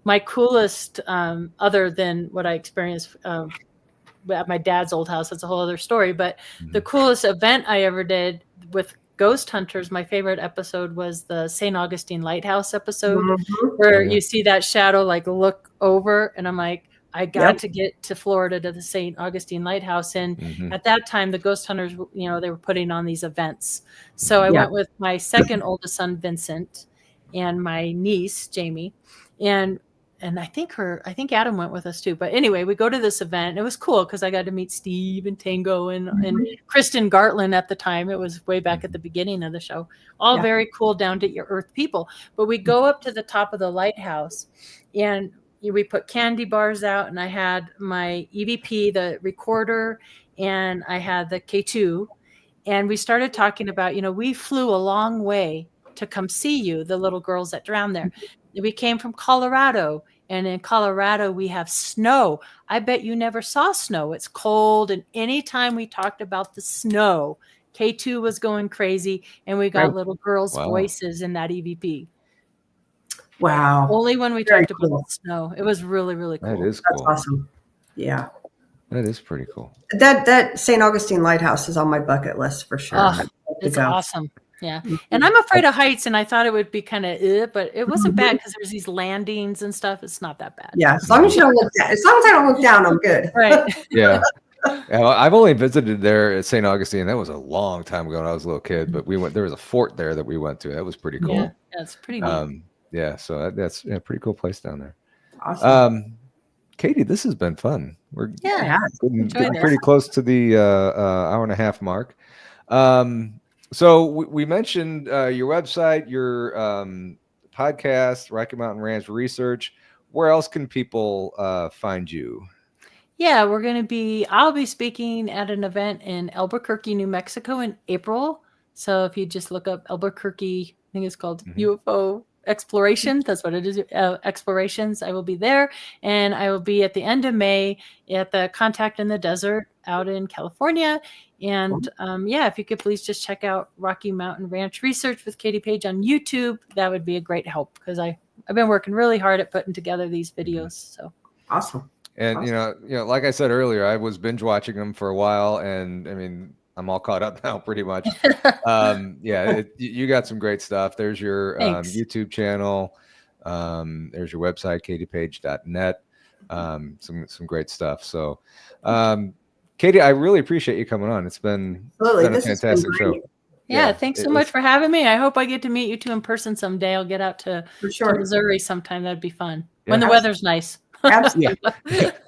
My coolest, other than what I experienced at my dad's old house, that's a whole other story. But the coolest event I ever did with ghost hunters, my favorite episode was the Saint Augustine lighthouse episode, where you see that shadow like look over, and I'm like, I got to get to Florida to the Saint Augustine Lighthouse. And at that time, the ghost hunters, they were putting on these events. So I went with my second oldest son, Vincent, and my niece, Jamie. And I think Adam went with us too. But anyway, we go to this event. And it was cool because I got to meet Steve and Tango and Kristen Gartland at the time. It was way back at the beginning of the show. All very cool, down to earth people. But we go up to the top of the lighthouse, and we put candy bars out, and I had my EVP, the recorder, and I had the K2. And we started talking about, we flew a long way to come see you, the little girls that drowned there. We came from Colorado, and in Colorado we have snow. I bet you never saw snow. It's cold, and anytime we talked about the snow, K2 was going crazy, and we got little girls' voices in that EVP. Wow. Only when we talked about the snow. It was really, really cool. That is cool. That's awesome. Yeah. That is pretty cool. That Saint Augustine Lighthouse is on my bucket list for sure. Oh, it's awesome. Yeah. And I'm afraid of heights, and I thought it would be kind of, but it wasn't bad because there's these landings and stuff. It's not that bad. Yeah. As long as you don't look down. As long as I don't look down, I'm good. Right. Yeah. I've only visited there at St. Augustine. That was a long time ago when I was a little kid, but there was a fort there that we went to. That was pretty cool. Yeah, it's pretty neat. Yeah. So that's a pretty cool place down there. Awesome. Katie, this has been fun. We're getting this. pretty close to the hour and a half mark. So we mentioned your website, your podcast, Rocky Mountain Ranch Research. Where else can people find you? Yeah, I'll be speaking at an event in Albuquerque, New Mexico in April. So if you just look up Albuquerque, I think it's called UFO Exploration. That's what it is. Explorations. I will be there, and I will be at the end of May at the Contact in the Desert out in California. And if you could please just check out Rocky Mountain Ranch Research with Katie Page on YouTube, that would be a great help because I've been working really hard at putting together these videos. So awesome. And like I said earlier, I was binge watching them for a while, and I mean, I'm all caught up now pretty much. You got some great stuff. There's your YouTube channel. There's your website, katiepage.net. Some great stuff. So, Katie, I really appreciate you coming on. It's been a fantastic show. Yeah, thanks so much for having me. I hope I get to meet you two in person someday. I'll get out to Missouri sometime. That'd be fun. When the weather's nice. Absolutely.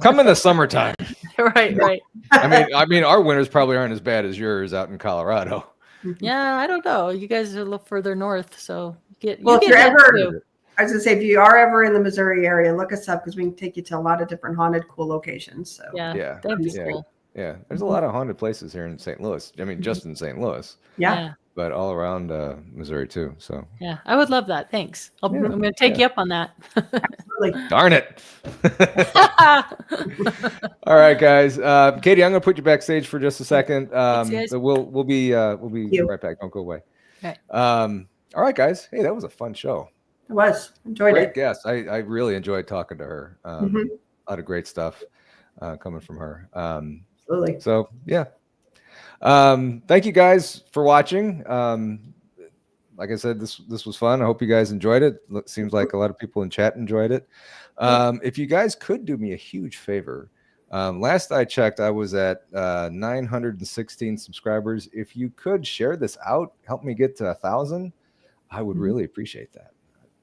Come in the summertime. Right. I mean, our winters probably aren't as bad as yours out in Colorado. Yeah, I don't know. You guys are a little further north, so if you're ever, I was gonna say, if you are ever in the Missouri area, look us up because we can take you to a lot of different haunted, cool locations. So that'd be cool. Yeah, there's a lot of haunted places here in St. Louis. I mean, just in St. Louis. Yeah. But all around Missouri too. So yeah, I would love that. Thanks. I'm going to take you up on that. Absolutely. Darn it. All right, guys. Katie, I'm going to put you backstage for just a second. So we'll be right back. Don't go away. Okay. All right, guys. Hey, that was a fun show. It was. Enjoyed it. Great guest. I really enjoyed talking to her. A lot of great stuff coming from her. Absolutely. So yeah. Thank you guys for watching. Like I said, this was fun. I hope you guys enjoyed it. Seems like a lot of people in chat enjoyed it. If you guys could do me a huge favor, last I checked, I was at 916 subscribers. If you could share this out, help me get to 1,000, I would really appreciate that.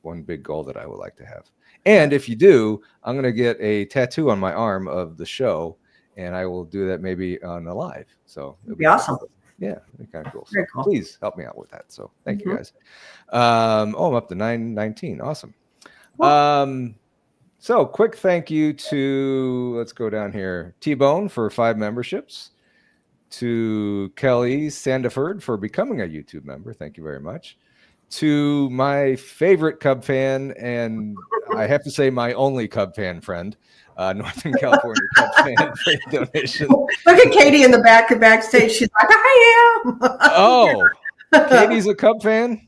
One big goal that I would like to have. And if you do, I'm going to get a tattoo on my arm of the show, and I will do that maybe on a live. So it'd be awesome. Yeah, it'd be kind of cool. Very cool. Please help me out with that. So thank you guys. I'm up to 919. Awesome. So quick thank you to, let's go down here, T-Bone for 5 memberships, to Kelly Sandiford for becoming a YouTube member. Thank you very much. To my favorite Cub fan, and I have to say my only Cub fan friend, Northern California Cub fan, for the donation. Look at Katie in the backstage. She's like, I am. Oh, Katie's a Cub fan?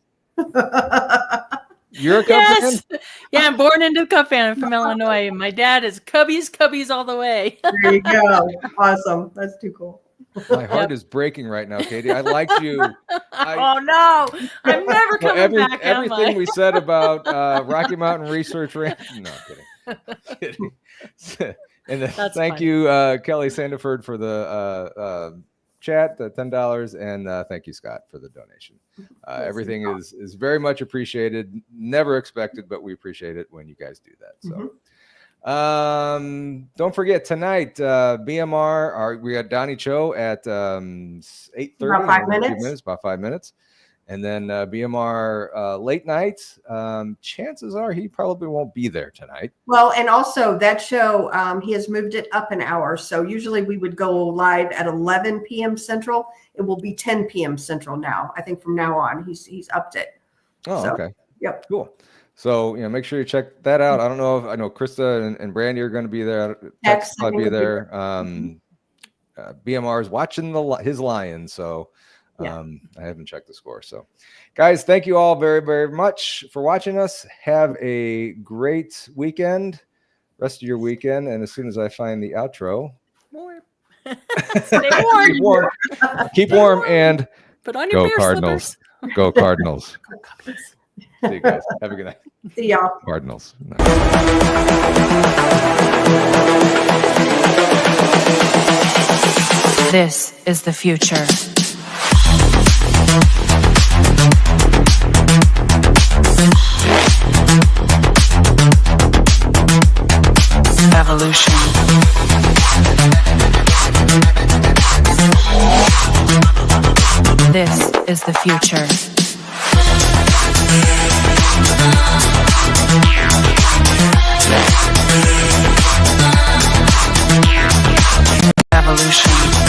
You're a Cub fan? Yeah, I'm born into a Cub fan. I'm from Illinois. My dad is Cubbies all the way. There you go. Awesome. That's too cool. My heart is breaking right now, Katie. I liked you. Oh no, I'm never coming back. Everything we said about Rocky Mountain Research Ranch. No, I'm kidding. And That's thank funny. you, Kelly Sandiford, for the chat, the $10, and thank you, Scott, for the donation. Everything is very much appreciated. Never expected, but we appreciate it when you guys do that. So. Don't forget tonight, BMR. We got Donnie Cho at 8:30. About 5 minutes. About 5 minutes, and then BMR late night. Chances are he probably won't be there tonight. Well, and also that show, he has moved it up an hour. So usually we would go live at 11 p.m. Central. It will be 10 p.m. Central now. I think from now on he's upped it. Oh, so, okay. Yep. Cool. So, make sure you check that out. I don't know if I know Krista and Brandy are going to be there. Tex will be there. BMR is watching his Lions. So I haven't checked the score. So guys, thank you all very, very much for watching us. Have a great weekend, rest of your weekend. And as soon as I find the outro, Stay warm. Keep warm and put on your go bear Cardinals. slippers. Go Cardinals. Go Cardinals. See you guys. Have a good night. See y'all. Cardinals. This is the future. Evolution. This is the future. Evolution.